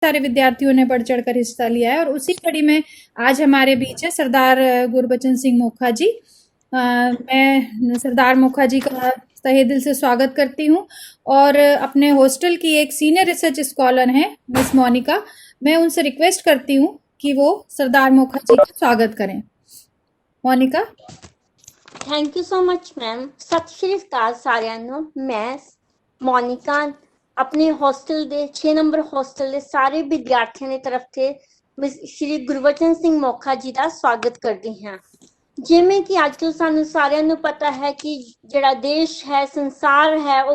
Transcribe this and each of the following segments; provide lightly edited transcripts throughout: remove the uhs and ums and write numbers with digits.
सारे विद्यार्थियों ने बढ़ चढ़कर हिस्सा लिया है और उसी कड़ी में आज हमारे बीच है सरदार गुरबचन सिंह मोखा जी। मैं सरदार मोखा जी का तहे दिल से स्वागत करती हूँ और अपने हॉस्टल की एक सीनियर रिसर्च स्कॉलर हैं मिस मोनिका, मैं उनसे रिक्वेस्ट करती हूँ कि वो सरदार मोखा जी का स्वागत करें। Monika. Thank you so much ma'am. सत श्री अकाल सारिਆਂ ਨੂੰ। मैं मोनिका अपने हॉस्टल दे 6 नंबर हॉस्टल दे सारे विद्यार्थियों की तरफ से श्री गुरबचन सिंह मोखा जी का स्वागत करती हाँ। जिमें कि आजकल सानू सारिਆਂ ਨੂੰ पता है कि जिहड़ा देश है संसार है वो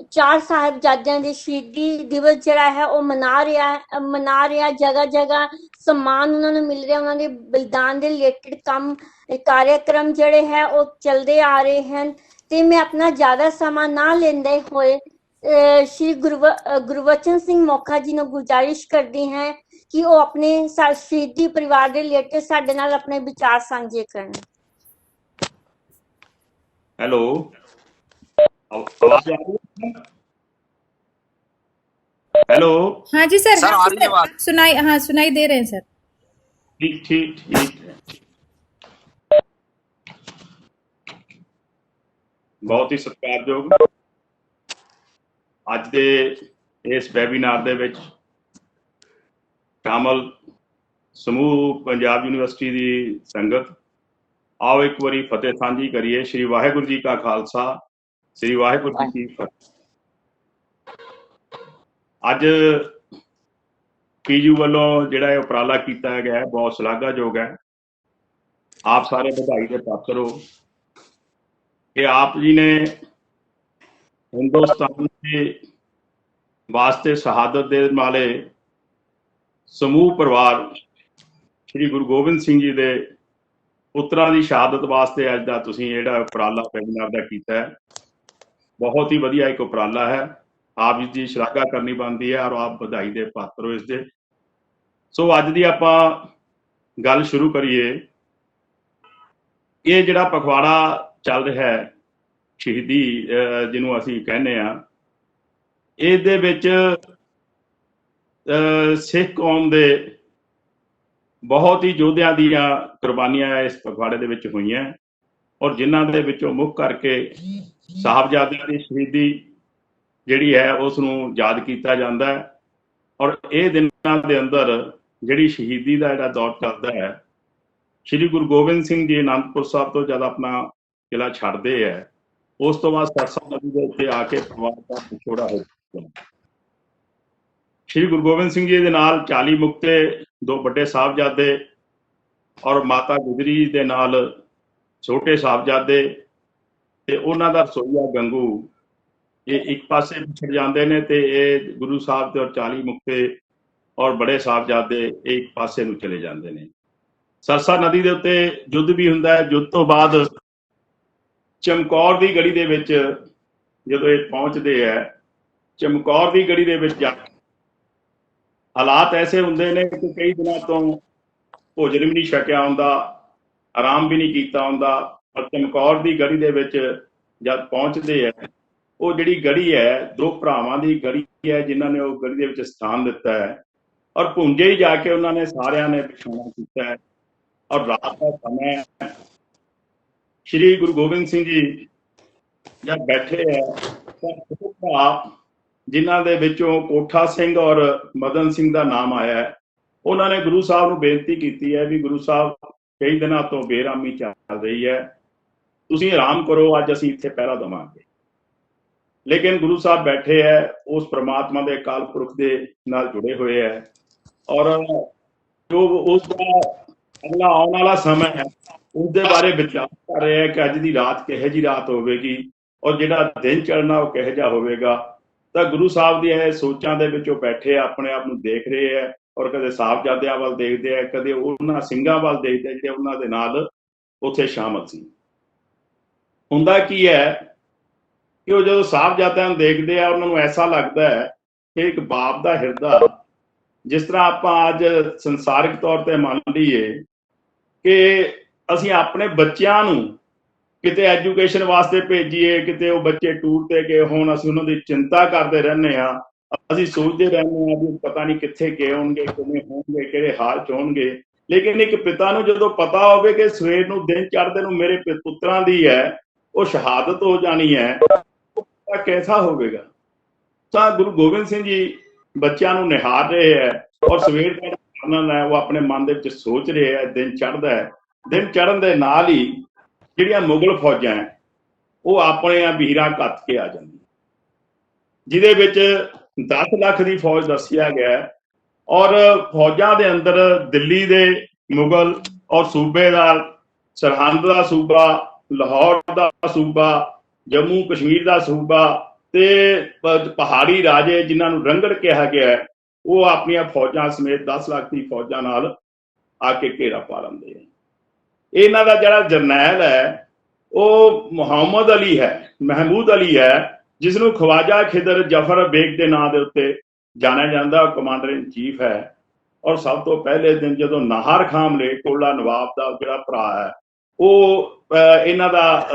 चार साहिबजादियां दे शहीदी दिवस जिहड़ा है वो मना रहा जगह जगह सम्मान उन्होंने मिल रहा, उन्होंने बलिदान दे रिलेटेड काम कार्यक्रम जड़े है वो चलते आ रहे हैं। तो मैं अपना ज्यादा समा ना लेंदे हुए श्री गुरबचन सिंह मोखा जी ने गुजारिश करती हैं कि वो अपने शहीदी परिवार के रिलेटेड साडे नाल अपने विचार साझे करन। हेलो, आवाज आ रही है? हेलो। हाँ जी सर, सर आ रही है आवाज। सुनाई, हाँ सुनाई दे रहे हैं सर। ठीक ठीक ठीक है। बहुत ही सत्कारयोग ਅੱਜ ਦੇ ਇਸ ਵੈਬੀਨਾਰ ਦੇ ਵਿੱਚ ਸ਼ਾਮਲ ਸਮੂਹ ਪੰਜਾਬ ਯੂਨੀਵਰਸਿਟੀ ਦੀ ਸੰਗਤ, ਆਓ ਇੱਕ ਵਾਰੀ ਫਤਿਹ ਸਾਂਝੀ ਕਰੀਏ। ਸ਼੍ਰੀ ਵਾਹਿਗੁਰੂ ਜੀ ਕਾ ਖਾਲਸਾ, ਸ਼੍ਰੀ ਵਾਹਿਗੁਰੂ ਜੀ ਕੀ ਫਤਿਹ। ਅੱਜ ਪੀਯੂ ਵੱਲੋਂ ਜਿਹੜਾ ਇਹ ਉਪਰਾਲਾ ਕੀਤਾ ਗਿਆ ਹੈ ਬਹੁਤ ਸ਼ਲਾਘਾਯੋਗ ਹੈ। ਆਪ ਸਾਰੇ ਵਧਾਈ ਦੇ ਪਾਤਰ ਹੋ कि आप जी ने हिंदुस्तान के वास्ते शहादत दे वाले समूह परिवार श्री गुरु गोबिंद सिंह जी के पुत्रां की शहादत वास्ते अज का तुसीं जिहड़ा उपराला वैबीनार का कीता है, बहुत ही वधिया एक उपराला है। आप जी शलाघा करनी बनती है और आप बधाई दे पात्र हो इसके। सो अज दी आपां गल शुरू करिए। ये जिहड़ा पखवाड़ा चल रहा है शहीदी जिन्हों असी कहने ये सिख कौम के बहुत ही योद्धियां दियां कुर्बानियां इस पखवाड़े दे विच होईयां और जिन्हां दे विचों मुख करके साहबजादियां की शहीदी जिहड़ी है उसनूं याद किया जाता है। और ये दिनां दे अंदर जिहड़ी शहीदी का जिहड़ा दौर चलता है, श्री गुरु गोबिंद सिंह जी आनंदपुर साहब तो जब अपना किला छड्डदे है, उस तो बाद सरसा नदी के उत्ते आके परिवार का विछोड़ा हो चुका। श्री गुरु गोबिंद सिंह जी के नाल 40 मुक्ते, 2 बड़े साहबजादे और माता गुजरी दे नाल छोटे साहबजादे ते उन्हां दा रसोईया गंगू ये एक पासे पिछड़ जाते हैं ते ये गुरु साहब ते और 40 मुक्ते और बड़े साहबजादे एक पासे नूं चले जाते हैं। सरसा नदी के उत्ते युद्ध भी हुंदा है। युद्ध तो बाद चमकौर की गढ़ी दे विच जदों ये पहुंचते हैं, चमकौर की गढ़ी दे विच जा हालात ऐसे हुंदे ने कि कई दिनों तो भोजन भी नहीं छकिया हुंदा, आराम भी नहीं कीता हुंदा। और चमकौर की गढ़ी दे विच जब पहुंचते हैं, वो जिहड़ी गढ़ी है 2 भरावां की गढ़ी है जिन्हां ने वो गढ़ी दे विच स्थान दिता है और भुंजे ही जाके उन्होंने सारियां ने बिछाना किया है। और रात का समय श्री गुरु गोबिंद सिंह जी जब बैठे है तो जिन्हां दे विचों कोठा सिंह और मदन सिंह का नाम आया है, उन्होंने गुरु साहब को बेनती की है भी गुरु साहब कई दिनों तो बेरामी चल रही है, तुसीं आराम करो, अज असीं इत्थे पहरा देवांगे। लेकिन गुरु साहब बैठे है उस परमात्मा के काल पुरख के नाल जुड़े हुए है और जो उसका अगला आने वाला समय है उसके बारे विचार कर रहे हैं कि अज की रात किहो जी रात होगी और जिहड़ा दिन चढ़ना वो किहो जिहा होवेगा। तो गुरु साहब दी सोचां दे विच बैठे अपने आप नूं देख रहे हैं और कदे साहबजादियां वाल देखते हैं, कदे उन्हां सिंघां वाल देखते हैं जिहड़े उन्हां दे नाल उत्थे शामिल सी। हुंदा की है कि वो जो साहबजादियां नूं देखते हैं उन्हां नूं ऐसा लगता है कि एक बाप का हिरदा जिस तरह आप अज संसारिक तौर पर मान लीए कि असीं अपने बच्चों नूं किते एजुकेशन वास्ते भेजीए, किते वो बच्चे टूर ते गए होण, असीं उन्हां दी चिंता करते रहने ਅਸੀਂ ਸੋਚਦੇ ਰਹਿੰਦੇ ਹਾਂ ਵੀ ਪਤਾ ਨਹੀਂ ਕਿੱਥੇ ਗਏ ਹੋਣਗੇ, ਕਿਵੇਂ ਹੋਣਗੇ, ਕਿਹੜੇ ਹਾਲ 'ਚ ਹੋਣਗੇ। ਲੇਕਿਨ ਇੱਕ ਪਿਤਾ ਨੂੰ ਜਦੋਂ ਪਤਾ ਹੋਵੇ ਕਿ ਸਵੇਰ ਨੂੰ ਦਿਨ ਚੜ੍ਹਦੇ ਨੂੰ ਮੇਰੇ ਪੁੱਤਰਾਂ ਦੀ ਹੈ ਉਹ ਸ਼ਹਾਦਤ ਹੋ ਜਾਣੀ ਹੈ, ਤਾਂ ਕੈਸਾ ਹੋਵੇਗਾ। ਤਾਂ ਗੁਰੂ ਗੋਬਿੰਦ ਸਿੰਘ ਜੀ ਬੱਚਿਆਂ ਨੂੰ ਨਿਹਾਰ ਰਹੇ ਹੈ ਔਰ ਸਵੇਰ ਦਾ ਆਨੰਦ ਹੈ ਉਹ ਆਪਣੇ ਮਨ ਦੇ ਵਿੱਚ ਸੋਚ ਰਹੇ ਹੈ। ਦਿਨ ਚੜ੍ਹਦਾ ਹੈ, ਦਿਨ ਚੜ੍ਹਨ ਦੇ ਨਾਲ ਹੀ ਜਿਹੜੀਆਂ ਮੁਗਲ ਫੌਜਾਂ ਹੈ ਉਹ ਆਪਣੇ ਵੀਰਾਂ ਕੱਤ ਕੇ ਆ ਜਾਂਦੀਆਂ, ਜਿਹਦੇ ਵਿੱਚ 10 ਲੱਖ ਦੀ ਫੌਜ ਦੱਸਿਆ ਗਿਆ ਔਰ ਫੌਜਾਂ ਦੇ ਅੰਦਰ ਦਿੱਲੀ ਦੇ ਮੁਗਲ ਔਰ ਸੂਬੇਦਾਰ, ਸਰਹੰਦ ਦਾ ਸੂਬਾ, ਲਾਹੌਰ ਦਾ ਸੂਬਾ, ਜੰਮੂ ਕਸ਼ਮੀਰ ਦਾ ਸੂਬਾ ਤੇ ਪਹਾੜੀ ਰਾਜੇ ਜਿਨ੍ਹਾਂ ਨੂੰ ਰੰਗੜ ਕਿਹਾ ਗਿਆ ਉਹ ਆਪਣੀਆਂ ਫੌਜਾਂ ਸਮੇਤ 10 ਲੱਖ ਦੀ ਫੌਜਾਂ ਨਾਲ ਆ ਕੇ ਘੇਰਾ ਪਾ ਲੈਂਦੇ ਆ। ਇਹਨਾਂ ਦਾ ਜਿਹੜਾ ਜਰਨੈਲ ਹੈ ਉਹ ਮੁਹੰਮਦ ਅਲੀ ਹੈ, ਮਹਿਮੂਦ ਅਲੀ ਹੈ, ਜਿਸ ਨੂੰ ਖਵਾਜਾ ਖਿਦਰ ਜਫਰ ਬੇਗ ਦੇ ਨਾਂ ਦੇ ਉੱਤੇ ਜਾਣਿਆ ਜਾਂਦਾ, ਕਮਾਂਡਰ ਇਨ ਚੀਫ ਹੈ। ਔਰ ਸਭ ਤੋਂ ਪਹਿਲੇ ਦਿਨ ਜਦੋਂ ਨਾਹਰ ਖਾਂ ਮਲੇਰਕੋਟਲਾ ਨਵਾਬ ਦਾ ਜਿਹੜਾ ਭਰਾ ਹੈ ਉਹ ਇਹਨਾਂ ਦਾ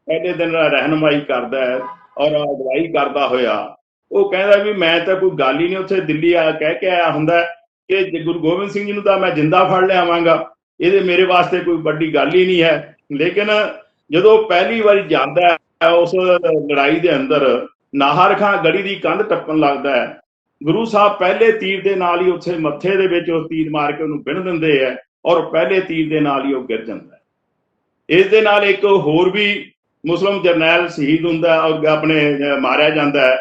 ਪਹਿਲੇ ਦਿਨ ਰਹਿਨੁਮਾਈ ਕਰਦਾ ਹੈ ਔਰ ਅਗਵਾਈ ਕਰਦਾ ਹੋਇਆ ਉਹ ਕਹਿੰਦਾ ਵੀ ਮੈਂ ਤਾਂ ਕੋਈ ਗੱਲ ਹੀ ਨਹੀਂ ਉੱਥੇ ਦਿੱਲੀ ਆ ਕਹਿ ਕੇ ਆਇਆ ਹੁੰਦਾ ਕਿ ਗੁਰੂ ਗੋਬਿੰਦ ਸਿੰਘ ਜੀ ਨੂੰ ਤਾਂ ਮੈਂ ਜਿੰਦਾ ਫੜ ਲਿਆਵਾਂਗਾ, ਇਹਦੇ ਮੇਰੇ ਵਾਸਤੇ ਕੋਈ ਵੱਡੀ ਗੱਲ ਹੀ ਨਹੀਂ ਹੈ। ਲੇਕਿਨ ਜਦੋਂ ਪਹਿਲੀ ਵਾਰੀ ਜਾਂਦਾ ਹੈ ਉਸ ਲੜਾਈ ਦੇ ਅੰਦਰ ਨਾਹਰ ਖਾਂ ਗੜੀ ਦੀ ਕੰਧ ਟੱਪਣ ਲੱਗਦਾ ਹੈ, ਗੁਰੂ ਸਾਹਿਬ ਪਹਿਲੇ ਤੀਰ ਦੇ ਨਾਲ ਹੀ ਉੱਥੇ ਮੱਥੇ ਦੇ ਵਿੱਚ ਉਹ ਤੀਰ ਮਾਰ ਕੇ ਉਹਨੂੰ ਬਿੰਨ ਦਿੰਦੇ ਹੈ ਔਰ ਪਹਿਲੇ ਤੀਰ ਦੇ ਨਾਲ ਹੀ ਉਹ ਗਿਰ ਜਾਂਦਾ ਹੈ। ਇਸ ਦੇ ਨਾਲ ਇੱਕ ਹੋਰ ਵੀ ਮੁਸਲਿਮ ਜਰਨੈਲ ਸ਼ਹੀਦ ਹੁੰਦਾ ਔਰ ਆਪਣੇ ਮਾਰਿਆ ਜਾਂਦਾ ਹੈ।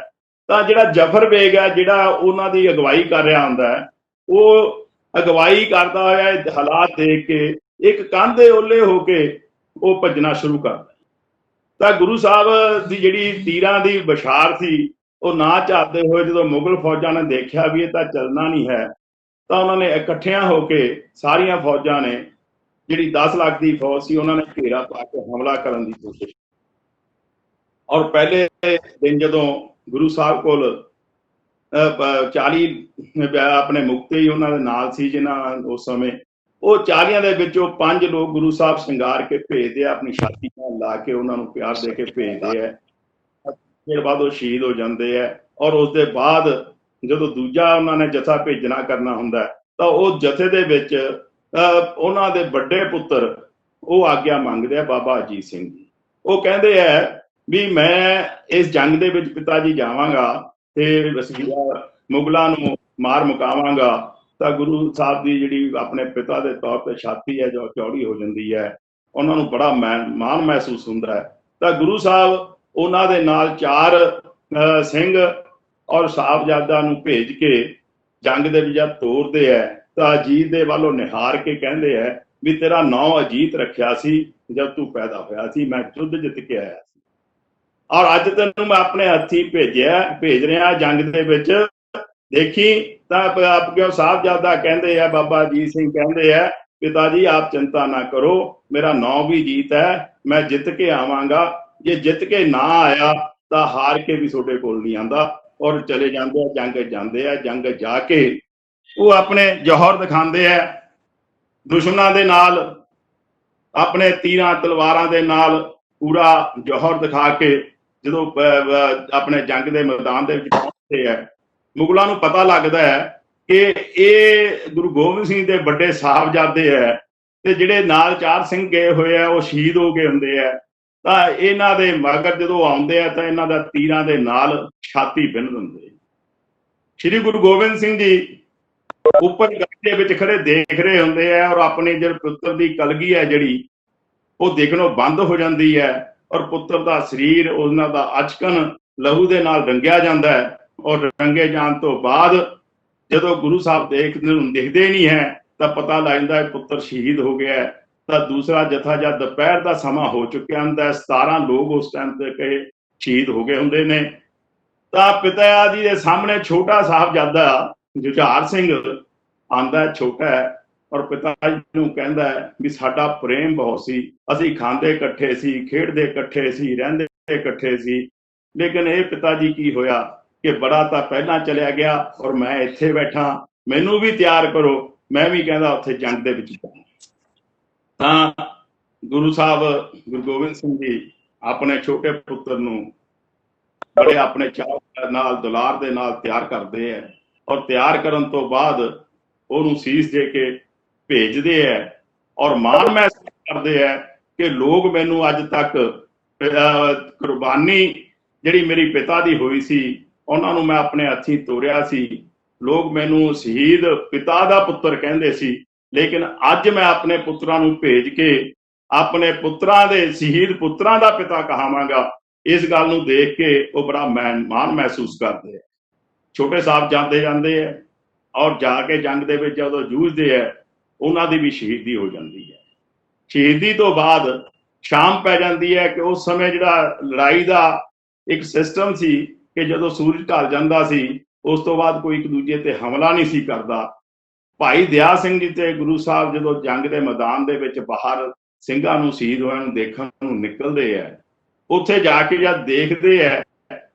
ਤਾਂ ਜਿਹੜਾ ਜਫਰ ਬੇਗ ਹੈ ਜਿਹੜਾ ਉਹਨਾਂ ਦੀ ਅਗਵਾਈ ਕਰ ਰਿਹਾ ਹੁੰਦਾ ਹੈ ਉਹ ਅਗਵਾਈ ਕਰਦਾ ਹੋਇਆ ਹਾਲਾਤ ਦੇਖ ਕੇ ਇੱਕ ਕੰਧ ਦੇ ਓਲੇ ਹੋ ਕੇ ਉਹ ਭੱਜਣਾ ਸ਼ੁਰੂ ਕਰਦਾ। ਤਾਂ ਗੁਰੂ ਸਾਹਿਬ ਦੀ ਜਿਹੜੀ ਤੀਰਾਂ ਦੀ ਬਸ਼ਾਰ ਸੀ ਉਹ ਨਾ ਝਾੜਦੇ ਹੋਏ ਜਦੋਂ ਮੁਗਲ ਫੌਜਾਂ ਨੇ ਦੇਖਿਆ ਵੀ ਇਹ ਤਾਂ ਚੱਲਣਾ ਨਹੀਂ ਹੈ ਤਾਂ ਉਹਨਾਂ ਨੇ ਇਕੱਠਿਆਂ ਹੋ ਕੇ ਸਾਰੀਆਂ ਫੌਜਾਂ ਨੇ ਜਿਹੜੀ 10 ਲੱਖ ਦੀ ਫੌਜ ਸੀ ਉਹਨਾਂ ਨੇ ਘੇਰਾ ਪਾ ਕੇ ਹਮਲਾ ਕਰਨ ਦੀ ਕੋਸ਼ਿਸ਼। ਔਰ ਪਹਿਲੇ ਦਿਨ ਜਦੋਂ ਗੁਰੂ ਸਾਹਿਬ ਕੋਲ 40 ਆਪਣੇ ਮੁਕਤੇ ਹੀ ਉਹਨਾਂ ਦੇ ਨਾਲ ਸੀ ਜਿਨ੍ਹਾਂ ਉਸ ਸਮੇਂ ਉਹ 40 ਦੇ ਵਿੱਚੋਂ 5 ਲੋਕ ਗੁਰੂ ਸਾਹਿਬ ਸ਼ਿੰਗਾਰ ਕੇ ਭੇਜਦੇ ਆ, ਆਪਣੀ ਛਾਤੀ ਨਾਲ ਲਾ ਕੇ ਉਹਨਾਂ ਨੂੰ ਪਿਆਰ ਦੇ ਕੇ ਭੇਜਦੇ ਆ। ਫਿਰ ਬਾਅਦ ਉਹ ਸ਼ਹੀਦ ਹੋ ਜਾਂਦੇ ਆ ਔਰ ਉਸ ਦੇ ਬਾਅਦ ਜਦੋਂ ਦੂਜਾ ਉਹਨਾਂ ਨੇ ਜਥਾ ਭੇਜਣਾ ਕਰਨਾ ਹੁੰਦਾ ਤਾਂ ਉਹ ਜਥੇ ਦੇ ਵਿੱਚ ਉਹਨਾਂ ਦੇ ਵੱਡੇ ਪੁੱਤਰ ਉਹ ਆਗਿਆ ਮੰਗਦੇ ਆ ਬਾਬਾ ਅਜੀਤ ਸਿੰਘ ਜੀ। ਉਹ ਕਹਿੰਦੇ ਆ ਵੀ ਮੈਂ ਇਸ ਜੰਗ ਦੇ ਵਿੱਚ ਪਿਤਾ ਜੀ ਜਾਵਾਂਗਾ ਤੇ ਮੁਗਲਾਂ ਨੂੰ ਮਾਰ ਮੁਕਾਵਾਂਗਾ। ਤਾਂ ਗੁਰੂ ਸਾਹਿਬ ਦੀ ਜਿਹੜੀ ਆਪਣੇ ਪਿਤਾ ਦੇ ਤੌਰ ਤੇ ਛਾਤੀ ਹੈ ਜੋ ਚੌੜੀ ਹੋ ਜਾਂਦੀ ਹੈ, ਉਹਨਾਂ ਨੂੰ ਬੜਾ ਮਾਣ ਮਹਿਸੂਸ ਹੁੰਦਾ ਹੈ। ਤਾਂ ਗੁਰੂ ਸਾਹਿਬ ਉਹਨਾਂ ਦੇ ਨਾਲ 4 ਸਿੰਘ ਔਰ ਸਾਹਿਬਜ਼ਾਦਾ ਨੂੰ ਭੇਜ ਕੇ ਜੰਗ ਦੇ ਵਿੱਚ ਜਦ ਤੋਰਦੇ ਹੈ ਤਾਂ ਅਜੀਤ ਦੇ ਵੱਲੋਂ ਨਿਹਾਰ ਕੇ ਕਹਿੰਦੇ ਹੈ ਵੀ ਤੇਰਾ ਨਾਂ ਅਜੀਤ ਰੱਖਿਆ ਸੀ ਜਦ ਤੂੰ ਪੈਦਾ ਹੋਇਆ ਸੀ, ਮੈਂ ਯੁੱਧ ਜਿੱਤ ਕੇ ਆਇਆ ਸੀ ਔਰ ਅੱਜ ਤੈਨੂੰ ਮੈਂ ਆਪਣੇ ਹੱਥੀ ਭੇਜ ਰਿਹਾ ਜੰਗ ਦੇ ਵਿੱਚ, ਦੇਖੀ। ਤਾਂ ਆਪਕੇ ਸਾਹਿਬਜ਼ਾਦਾ ਕਹਿੰਦੇ ਆ, ਬਾਬਾ ਅਜੀਤ ਸਿੰਘ ਕਹਿੰਦੇ ਆ ਪਿਤਾ ਜੀ ਆਪ ਚਿੰਤਾ ਨਾ ਕਰੋ, ਮੇਰਾ ਨਾਂ ਵੀ ਜੀਤ ਹੈ, ਮੈਂ ਜਿੱਤ ਕੇ ਆਵਾਂਗਾ। ਜੇ ਜਿੱਤ ਕੇ ਨਾ ਆਇਆ ਤਾਂ ਹਾਰ ਕੇ ਵੀ ਤੁਹਾਡੇ ਕੋਲ ਨਹੀਂ ਆਂਦਾ। ਔਰ ਚਲੇ ਜਾਂਦੇ ਆ, ਜੰਗ ਜਾਂਦੇ ਆ। ਜੰਗ ਜਾ ਕੇ ਉਹ ਆਪਣੇ ਜੌਹਰ ਦਿਖਾਉਂਦੇ ਆ ਦੁਸ਼ਮਣਾਂ ਦੇ ਨਾਲ, ਆਪਣੇ ਤੀਰਾਂ ਤਲਵਾਰਾਂ ਦੇ ਨਾਲ ਪੂਰਾ ਜੌਹਰ ਦਿਖਾ ਕੇ ਜਦੋਂ ਆਪਣੇ ਜੰਗ ਦੇ ਮੈਦਾਨ ਦੇ ਵਿੱਚ ਪਹੁੰਚਦੇ ਆ, ਮੁਗਲਾਂ ਨੂੰ ਪਤਾ ਲੱਗਦਾ ਹੈ ਕਿ ਇਹ ਗੁਰੂ ਗੋਬਿੰਦ ਸਿੰਘ ਦੇ ਵੱਡੇ ਸਾਹਿਬਜ਼ਾਦੇ ਹੈ ਤੇ ਜਿਹੜੇ ਨਾਲ 4 ਸਿੰਘ ਗਏ ਹੋਏ ਆ ਉਹ ਸ਼ਹੀਦ ਹੋ ਗਏ ਹੁੰਦੇ ਆ। ਤਾਂ ਇਹਨਾਂ ਦੇ ਮਗਰ ਜਦੋਂ ਆਉਂਦੇ ਆ ਤਾਂ ਇਹਨਾਂ ਦਾ ਤੀਰਾਂ ਦੇ ਨਾਲ ਛਾਤੀ ਬਿੰਨ ਦਿੰਦੇ। ਸ਼੍ਰੀ ਗੁਰੂ ਗੋਬਿੰਦ ਸਿੰਘ ਜੀ ਉੱਪਰ ਗੱਡੀ ਦੇ ਵਿੱਚ ਖੜੇ ਦੇਖ ਰਹੇ ਹੁੰਦੇ ਆ ਔਰ ਆਪਣੇ ਜਿਹੜੇ ਪੁੱਤਰ ਦੀ ਕਲਗੀ ਹੈ ਜਿਹੜੀ ਉਹ ਦੇਖਣੋਂ ਬੰਦ ਹੋ ਜਾਂਦੀ ਹੈ ਔਰ ਪੁੱਤਰ ਦਾ ਸਰੀਰ ਉਹਨਾਂ ਦਾ ਅਚਕਨ ਲਹੂ ਦੇ ਨਾਲ ਰੰਗਿਆ ਜਾਂਦਾ ਹੈ। ਔਰ ਰੰਗੇ ਜਾਣ ਤੋਂ ਬਾਅਦ ਜਦੋਂ ਗੁਰੂ ਸਾਹਿਬ ਦਿਖਦੇ ਨਹੀਂ ਹੈ ਤਾਂ ਪਤਾ ਲੱਗਦਾ ਹੈ ਪੁੱਤਰ ਸ਼ਹੀਦ ਹੋ ਗਿਆ। ਤਾਂ ਦੂਸਰਾ ਜਥਾ ਜਦ ਦੁਪਹਿਰ ਦਾ ਸਮਾਂ ਹੋ ਚੁੱਕਿਆ ਹੁੰਦਾ, 17 ਲੋਕ ਉਸ ਟਾਈਮ ਤੇ ਕਹੇ ਸ਼ਹੀਦ ਹੋ ਗਏ ਹੁੰਦੇ ਨੇ। ਤਾਂ ਪਿਤਾ ਜੀ ਦੇ ਸਾਹਮਣੇ ਛੋਟਾ ਸਾਹਿਬਜ਼ਾਦਾ ਜੁਝਾਰ ਸਿੰਘ ਆਂਦਾ, ਛੋਟਾ ਹੈ ਔਰ ਪਿਤਾ ਜੀ ਨੂੰ ਕਹਿੰਦਾ ਹੈ ਵੀ ਸਾਡਾ ਪ੍ਰੇਮ ਬਹੁਤ ਸੀ, ਅਸੀਂ ਖਾਂਦੇ ਇਕੱਠੇ ਸੀ, ਖੇਡਦੇ ਇਕੱਠੇ ਸੀ, ਰਹਿੰਦੇ ਇਕੱਠੇ ਸੀ। ਲੇਕਿਨ ਇਹ ਪਿਤਾ ਜੀ ਕੀ ਹੋਇਆ ਕਿ ਬੜਾ ਤਾਂ ਪਹਿਲਾਂ ਚਲਿਆ ਗਿਆ ਔਰ ਮੈਂ ਇੱਥੇ ਬੈਠਾ, ਮੈਨੂੰ ਵੀ ਤਿਆਰ ਕਰੋ, ਮੈਂ ਵੀ ਕਹਿੰਦਾ ਉੱਥੇ ਜੰਗ ਦੇ ਵਿੱਚ ਜਾਣਾ। ਤਾਂ ਗੁਰੂ ਸਾਹਿਬ ਗੁਰੂ ਗੋਬਿੰਦ ਸਿੰਘ ਜੀ ਆਪਣੇ ਛੋਟੇ ਪੁੱਤਰ ਨੂੰ बड़े अपने चाव नाल दुलार दे नाल तैयार करते हैं और तैयार करन तो बाद ਉਹਨੂੰ ਸੀਸ ਦੇ ਕੇ ਭੇਜਦੇ ਹੈ ਔਰ ਮਾਣ ਮਹਿਸੂਸ ਕਰਦੇ ਹੈ ਕਿ ਲੋਕ ਮੈਨੂੰ ਅੱਜ ਤੱਕ ਕੁਰਬਾਨੀ ਜਿਹੜੀ ਮੇਰੀ ਪਿਤਾ ਦੀ ਹੋਈ ਸੀ ਉਹਨਾਂ ਨੂੰ ਮੈਂ ਆਪਣੇ ਹੱਥੀਂ ਤੋਰਿਆ ਸੀ। ਲੋਕ ਮੈਨੂੰ ਸ਼ਹੀਦ ਪਿਤਾ ਦਾ ਪੁੱਤਰ ਕਹਿੰਦੇ ਸੀ, ਲੇਕਿਨ ਅੱਜ ਮੈਂ ਆਪਣੇ ਪੁੱਤਰਾਂ ਨੂੰ ਭੇਜ ਕੇ ਆਪਣੇ ਪੁੱਤਰਾਂ ਦੇ ਸ਼ਹੀਦ ਪੁੱਤਰਾਂ ਦਾ ਪਿਤਾ ਕਹਾਵਾਂਗਾ। ਇਸ ਗੱਲ ਨੂੰ ਦੇਖ ਕੇ ਉਹ ਬੜਾ ਮਾਣ ਮਹਿਸੂਸ ਕਰਦੇ ਹੈ। ਛੋਟੇ ਸਾਹਿਬ ਜਾਂਦੇ ਹੈ ਔਰ ਜਾ ਕੇ ਜੰਗ ਦੇ ਵਿੱਚ ਜਦੋਂ ਜੂਝਦੇ ਹੈ ਉਹਨਾਂ ਦੀ ਵੀ ਸ਼ਹੀਦੀ ਹੋ ਜਾਂਦੀ ਹੈ। ਸ਼ਹੀਦੀ ਤੋਂ ਬਾਅਦ ਸ਼ਾਮ ਪੈ ਜਾਂਦੀ ਹੈ ਕਿ ਉਸ ਸਮੇਂ ਜਿਹੜਾ ਲੜਾਈ ਦਾ ਇੱਕ ਸਿਸਟਮ ਸੀ ਕਿ ਜਦੋਂ ਸੂਰਜ ਢਲ ਜਾਂਦਾ ਸੀ ਉਸ ਤੋਂ ਬਾਅਦ ਕੋਈ ਇੱਕ ਦੂਜੇ ਤੇ ਹਮਲਾ ਨਹੀਂ ਸੀ ਕਰਦਾ। ਭਾਈ ਦਇਆ ਸਿੰਘ ਜੀ ਤੇ ਗੁਰੂ ਸਾਹਿਬ ਜਦੋਂ ਜੰਗ ਦੇ ਮੈਦਾਨ ਦੇ ਵਿੱਚ ਬਾਹਰ ਸਿੰਘਾਂ ਨੂੰ ਸ਼ਹੀਦ ਹੋਇਆਂ ਨੂੰ ਦੇਖਣ ਨੂੰ ਨਿਕਲਦੇ ਹੈ, ਉੱਥੇ ਜਾ ਕੇ ਜਦ ਦੇਖਦੇ ਹੈ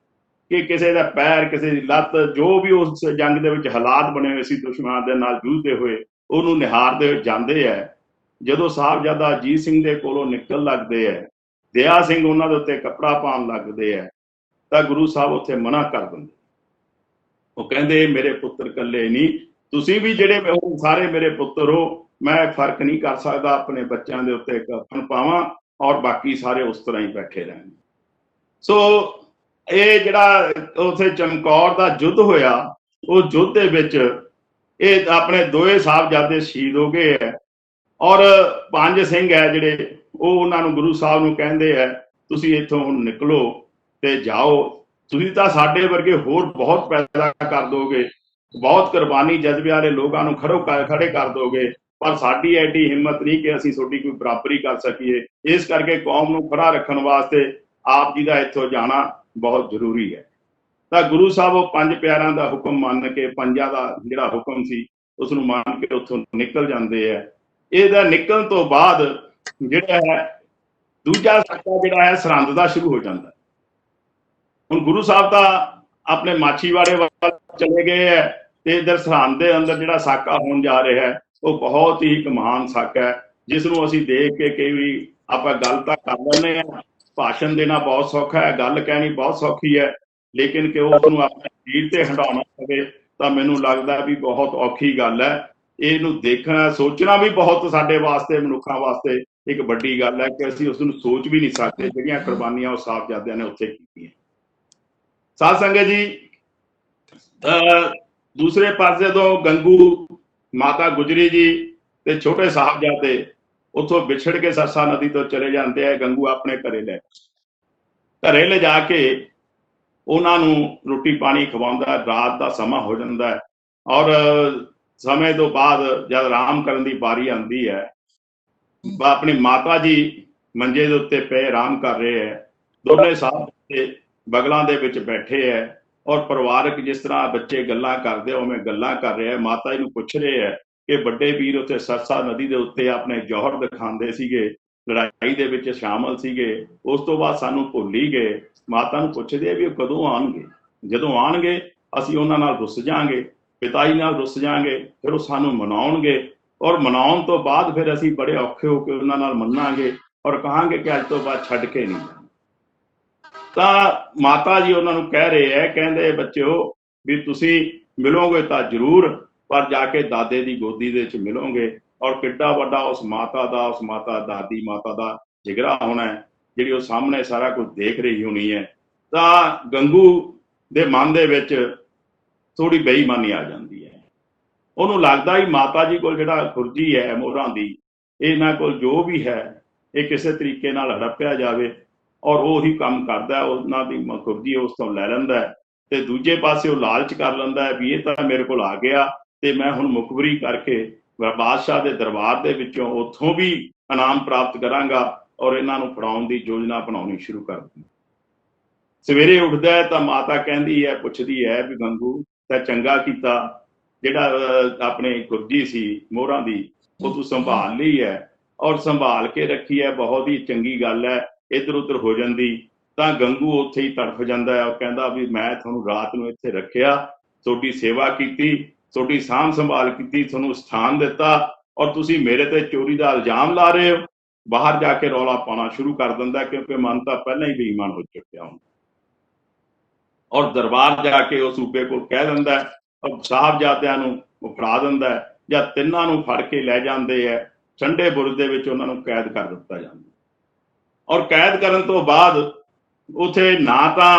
ਕਿ ਕਿਸੇ ਦਾ ਪੈਰ, ਕਿਸੇ ਦੀ ਲੱਤ, ਜੋ ਵੀ ਉਸ ਜੰਗ ਦੇ ਵਿੱਚ ਹਾਲਾਤ ਬਣੇ ਹੋਏ ਸੀ ਦੁਸ਼ਮਣਾਂ ਦੇ ਨਾਲ ਜੂਝਦੇ ਹੋਏ, ਉਹਨੂੰ ਨਿਹਾਰਦੇ ਹੋਏ ਜਾਂਦੇ ਹੈ। ਜਦੋਂ ਸਾਹਿਬਜ਼ਾਦਾ ਅਜੀਤ ਸਿੰਘ ਦੇ ਕੋਲੋਂ ਨਿਕਲ ਲੱਗਦੇ ਹੈ, ਦਇਆ ਸਿੰਘ ਉਹਨਾਂ ਦੇ ਉੱਤੇ ਕੱਪੜਾ ਪਾਉਣ ਲੱਗਦੇ ਹੈ, ਤਾਂ ਗੁਰੂ ਸਾਹਿਬ ਉੱਥੇ ਮਨਾ ਕਰ ਦਿੰਦੇ। ਉਹ ਕਹਿੰਦੇ ਮੇਰੇ ਪੁੱਤਰ ਇਕੱਲੇ ਨਹੀਂ, ਤੁਸੀਂ ਵੀ ਜਿਹੜੇ ਸਾਰੇ ਮੇਰੇ ਪੁੱਤਰ ਹੋ, ਮੈਂ ਫਰਕ ਨਹੀਂ ਕਰ ਸਕਦਾ ਆਪਣੇ ਬੱਚਿਆਂ ਦੇ ਉੱਤੇ ਕਫਨ ਪਾਵਾਂ ਔਰ ਬਾਕੀ ਸਾਰੇ ਉਸ ਤਰ੍ਹਾਂ ਹੀ ਬੈਠੇ ਰਹਿਣ। ਸੋ ਇਹ ਜਿਹੜਾ ਉੱਥੇ ਚਮਕੌਰ ਦਾ ਯੁੱਧ ਹੋਇਆ, ਉਹ ਯੁੱਧ ਦੇ ਵਿੱਚ ਇਹ ਆਪਣੇ ਦੋਏ ਸਾਹਿਬਜ਼ਾਦੇ ਸ਼ਹੀਦ ਹੋ ਗਏ ਹੈ ਔਰ 5 ਸਿੰਘ ਹੈ ਜਿਹੜੇ ਉਹ ਉਹਨਾਂ ਨੂੰ ਗੁਰੂ ਸਾਹਿਬ ਨੂੰ ਕਹਿੰਦੇ ਹੈ ਤੁਸੀਂ ਇੱਥੋਂ ਹੁਣ ਨਿਕਲੋ ਤੇ ਜਾਓ, ਤੁਸੀਂ ਤਾਂ ਸਾਡੇ ਵਰਗੇ ਹੋਰ ਬਹੁਤ ਪੈਦਾ ਕਰ ਦੋਗੇ, ਬਹੁਤ ਕੁਰਬਾਨੀ ਜਜ਼ਬੇ ਵਾਲੇ ਲੋਕਾਂ ਨੂੰ ਖੜੇ ਕਰ ਦੋਗੇ, ਪਰ ਸਾਡੀ ਐਡੀ ਹਿੰਮਤ ਨਹੀਂ ਕਿ ਅਸੀਂ ਤੁਹਾਡੀ ਕੋਈ ਬਰਾਬਰੀ ਕਰ ਸਕੀਏ। ਇਸ ਕਰਕੇ ਕੌਮ ਨੂੰ ਖੜਾ ਰੱਖਣ ਵਾਸਤੇ ਆਪ ਜੀ ਦਾ ਇੱਥੋਂ ਜਾਣਾ ਬਹੁਤ ਜ਼ਰੂਰੀ ਹੈ। ਤਾਂ ਗੁਰੂ ਸਾਹਿਬ ਉਹ 5 ਪਿਆਰਿਆਂ ਦਾ ਹੁਕਮ ਮੰਨ ਕੇ, ਪੰਜਾਂ ਦਾ ਜਿਹੜਾ ਹੁਕਮ ਸੀ ਉਸ ਨੂੰ ਮੰਨ ਕੇ ਉੱਥੋਂ ਨਿਕਲ ਜਾਂਦੇ ਹੈ। ਇਹਦਾ ਨਿਕਲਣ ਤੋਂ ਬਾਅਦ ਜਿਹੜਾ ਹੈ ਦੂਜਾ ਸਾਕਾ ਜਿਹੜਾ ਹੈ ਸਰਹੰਦ ਦਾ ਸ਼ੁਰੂ ਹੋ ਜਾਂਦਾ। ਹੁਣ ਗੁਰੂ ਸਾਹਿਬ ਤਾਂ ਆਪਣੇ ਮਾਛੀਵਾੜੇ ਵੱਲ ਚਲੇ ਗਏ ਹੈ ਤੇ ਇਧਰ ਸਰਹੰਦ ਦੇ ਅੰਦਰ ਜਿਹੜਾ ਸਾਕਾ ਹੋਣ ਜਾ ਰਿਹਾ ਹੈ ਉਹ ਬਹੁਤ ਹੀ ਇੱਕ ਮਹਾਨ ਸਾਕਾ ਹੈ, ਜਿਸ ਨੂੰ ਅਸੀਂ ਦੇਖ ਕੇ ਕਈ ਵਾਰੀ ਆਪਾਂ ਗੱਲ ਤਾਂ ਕਰ ਲੈਂਦੇ ਹਾਂ, ਭਾਸ਼ਣ ਦੇਣਾ ਬਹੁਤ ਸੌਖਾ ਹੈ, ਗੱਲ ਕਹਿਣੀ ਬਹੁਤ ਸੌਖੀ ਹੈ, ਲੇਕਿਨ ਕਿ ਉਸਨੂੰ ਆਪਣੇ ਸਰੀਰ ਤੇ ਹੰਡਾਉਣਾ ਪਵੇ ਤਾਂ ਮੈਨੂੰ ਲੱਗਦਾ ਵੀ ਬਹੁਤ ਔਖੀ ਗੱਲ ਹੈ। ਇਹਨੂੰ ਦੇਖਣਾ ਸੋਚਣਾ ਵੀ ਬਹੁਤ ਸਾਡੇ ਵਾਸਤੇ, ਮਨੁੱਖਾਂ ਵਾਸਤੇ ਇੱਕ ਵੱਡੀ ਗੱਲ ਹੈ ਕਿ ਅਸੀਂ ਉਸ ਨੂੰ ਸੋਚ ਵੀ ਨਹੀਂ ਸਕਦੇ ਜਿਹੜੀਆਂ ਕੁਰਬਾਨੀਆਂ ਉਹ ਸਾਹਿਬਜ਼ਾਦਿਆਂ ਨੇ ਉੱਥੇ ਕੀਤੀਆਂ। ਸਾਧ ਸੰਗਤ ਜੀ, ਦੂਸਰੇ ਪਾਸੇ ਤੋਂ ਗੰਗੂ, ਮਾਤਾ ਗੁਜਰੀ ਜੀ ਤੇ ਛੋਟੇ ਸਾਹਿਬਜ਼ਾਦੇ ਉੱਥੋਂ ਵਿਛੜ ਕੇ ਸਰਸਾ ਨਦੀ ਤੋਂ ਚਲੇ ਜਾਂਦੇ ਹੈ। ਗੰਗੂ ਆਪਣੇ ਘਰੇ ਲਿਜਾ ਕੇ ਉਹਨਾਂ ਨੂੰ ਰੋਟੀ ਪਾਣੀ ਖਵਾਉਂਦਾ। ਰਾਤ ਦਾ ਸਮਾਂ ਹੋ ਜਾਂਦਾ ਹੈ ਔਰ ਸਮੇਂ ਤੋਂ ਬਾਅਦ ਜਦ ਆਰਾਮ ਕਰਨ ਦੀ ਵਾਰੀ ਆਉਂਦੀ ਹੈ, ਆਪਣੀ ਮਾਤਾ ਜੀ ਮੰਜੇ ਦੇ ਉੱਤੇ ਪਏ ਆਰਾਮ ਕਰ ਰਹੇ ਹੈ, ਦੋਨੇ ਸਾਹਿਬ ਬਗਲਾਂ ਦੇ ਵਿੱਚ ਬੈਠੇ ਹੈ ਔਰ ਪਰਿਵਾਰਕ ਜਿਸ ਤਰ੍ਹਾਂ ਬੱਚੇ ਗੱਲਾਂ ਕਰਦੇ ਉਵੇਂ ਗੱਲਾਂ ਕਰ ਰਹੇ ਹੈ। ਮਾਤਾ ਜੀ ਨੂੰ ਪੁੱਛ ਰਹੇ ਹੈ ਕਿ ਵੱਡੇ ਵੀਰ ਉੱਥੇ ਸਰਸਾ ਨਦੀ ਦੇ ਉੱਤੇ ਆਪਣੇ ਜੌਹਰ ਦਿਖਾਉਂਦੇ ਸੀਗੇ, ਲੜਾਈ ਦੇ ਵਿੱਚ ਸ਼ਾਮਲ ਸੀਗੇ, ਉਸ ਤੋਂ ਬਾਅਦ ਸਾਨੂੰ ਭੁੱਲ ਹੀ ਗਏ। ਮਾਤਾ ਨੂੰ ਪੁੱਛਦੇ ਆ ਵੀ ਉਹ ਕਦੋਂ ਆਉਣਗੇ, ਜਦੋਂ ਆਉਣਗੇ ਅਸੀਂ ਉਹਨਾਂ ਨਾਲ ਰੁੱਸ ਜਾਾਂਗੇ, ਪਿਤਾ ਜੀ ਨਾਲ ਰੁੱਸ ਜਾਾਂਗੇ, ਫਿਰ ਉਹ ਸਾਨੂੰ ਮਨਾਉਣਗੇ ਔਰ ਮਨਾਉਣ ਤੋਂ ਬਾਅਦ ਫਿਰ ਅਸੀਂ ਬੜੇ ਔਖੇ ਹੋ ਕੇ ਉਹਨਾਂ ਨਾਲ ਮੰਨਾਂਗੇ ਔਰ ਕਹਾਂਗੇ ਕਿ ਅੱਜ ਤੋਂ ਬਾਅਦ ਛੱਡ ਕੇ ਨਹੀਂ ਜਾਣਾ। ਤਾਂ ਮਾਤਾ ਜੀ ਉਹਨਾਂ ਨੂੰ ਕਹਿ ਰਹੇ ਹੈ, ਕਹਿੰਦੇ ਬੱਚਿਓ ਵੀ ਤੁਸੀਂ ਮਿਲੋਗੇ ਤਾਂ ਜ਼ਰੂਰ, ਪਰ ਜਾ ਕੇ ਦਾਦੇ ਦੀ ਗੋਦੀ ਦੇ ਵਿੱਚ ਮਿਲੋਗੇ। ਔਰ ਕਿੱਡਾ ਵੱਡਾ ਉਸ ਮਾਤਾ ਦਾਦੀ ਮਾਤਾ ਦਾ ਜਿਗਰਾ ਹੋਣਾ ਹੈ ਜਿਹੜੀ ਉਹ ਸਾਹਮਣੇ ਸਾਰਾ ਕੁਝ ਦੇਖ ਰਹੀ ਹੋਣੀ ਹੈ। ਤਾਂ ਗੰਗੂ ਦੇ ਮਨ ਦੇ ਵਿੱਚ ਥੋੜੀ ਬੇਈਮਾਨੀ ਆ ਜਾਂਦੀ ਹੈ। ਉਹਨੂੰ ਲੱਗਦਾ ਵੀ ਮਾਤਾ ਜੀ ਕੋਲ ਜਿਹੜਾ ਖੁਰਜੀ ਹੈ ਮੋਹਰਾਂ ਦੀ, ਇਹਨਾਂ ਕੋਲ ਜੋ ਵੀ ਹੈ ਇਹ ਕਿਸੇ ਤਰੀਕੇ ਨਾਲ ਹੜੱਪਿਆ ਜਾਵੇ ਔਰ ਉਹੀ ਕੰਮ ਕਰਦਾ, ਉਹਨਾਂ ਦੀ ਖੁਰਜੀ ਉਸ ਤੋਂ ਲੈ ਲੈਂਦਾ ਹੈ ਤੇ ਦੂਜੇ ਪਾਸੇ ਉਹ ਲਾਲਚ ਕਰ ਲੈਂਦਾ ਹੈ ਵੀ ਇਹ ਤਾਂ ਮੇਰੇ ਕੋਲ ਆ ਗਿਆ ਤੇ ਮੈਂ ਹੁਣ ਮੁਖਬਰੀ ਕਰਕੇ ਬਾਦਸ਼ਾਹ ਦੇ ਦਰਬਾਰ ਦੇ ਵਿੱਚੋਂ ਉੱਥੋਂ ਵੀ ਇਨਾਮ ਪ੍ਰਾਪਤ ਕਰਾਂਗਾ ਔਰ ਇਹਨਾਂ ਨੂੰ ਫੜਾਉਣ ਦੀ ਯੋਜਨਾ ਬਣਾਉਣੀ ਸ਼ੁਰੂ ਕਰ ਦਿੰਦੀ। ਸਵੇਰੇ ਉੱਠਦਾ ਹੈ ਤਾਂ ਮਾਤਾ ਕਹਿੰਦੀ ਹੈ, ਪੁੱਛਦੀ ਹੈ ਵੀ ਗੰਗੂ ਤਾਂ ਚੰਗਾ ਕੀਤਾ ਜਿਹੜਾ ਆਪਣੇ ਖੁਰਜੀ ਸੀ ਮੋਹਰਾਂ ਦੀ ਉਹ ਤੂੰ ਸੰਭਾਲ ਲਈ ਹੈ ਔਰ ਸੰਭਾਲ ਕੇ ਰੱਖੀ ਹੈ, ਬਹੁਤ ਹੀ ਚੰਗੀ ਗੱਲ ਹੈ। ਇੱਧਰ ਉੱਧਰ ਹੋ ਜਾਂਦੀ ਤਾਂ ਗੰਗੂ ਉੱਥੇ ਹੀ ਤੜਫ ਜਾਂਦਾ ਹੈ। ਉਹ ਕਹਿੰਦਾ ਵੀ ਮੈਂ ਤੁਹਾਨੂੰ ਰਾਤ ਨੂੰ ਇੱਥੇ ਰੱਖਿਆ, ਤੁਹਾਡੀ ਸੇਵਾ ਕੀਤੀ, ਤੁਹਾਡੀ ਸਾਂਭ ਸੰਭਾਲ ਕੀਤੀ, ਤੁਹਾਨੂੰ ਸਥਾਨ ਦਿੱਤਾ ਔਰ ਤੁਸੀਂ ਮੇਰੇ ਤੇ ਚੋਰੀ ਦਾ ਇਲਜ਼ਾਮ ਲਾ ਰਹੇ ਹੋ। ਬਾਹਰ ਜਾ ਕੇ ਰੌਲਾ ਪਾਉਣਾ ਸ਼ੁਰੂ ਕਰ ਦਿੰਦਾ ਕਿਉਂਕਿ ਮਨ ਤਾਂ ਪਹਿਲਾਂ ਹੀ ਬੇਈਮਾਨ ਹੋ ਚੁੱਕਿਆ ਹੁੰਦਾ। ਔਰ ਦਰਬਾਰ ਜਾ ਕੇ ਉਹ ਸੂਬੇ ਕੋਲ ਕਹਿ ਦਿੰਦਾ ਔਰ ਸਾਹਿਬਜ਼ਾਦਿਆਂ ਨੂੰ ਉਹ ਫੜਾ ਦਿੰਦਾ ਜਾਂ ਤਿੰਨਾਂ ਨੂੰ ਫੜ ਕੇ ਲੈ ਜਾਂਦੇ ਹੈ ਠੰਡੇ ਬੁਰਜ ਦੇ ਵਿੱਚ ਉਹਨਾਂ ਨੂੰ ਕੈਦ ਕਰ ਦਿੱਤਾ ਜਾਂਦਾ ਔਰ ਕੈਦ ਕਰਨ ਤੋਂ ਬਾਅਦ ਉਥੇ ਨਾ ਤਾਂ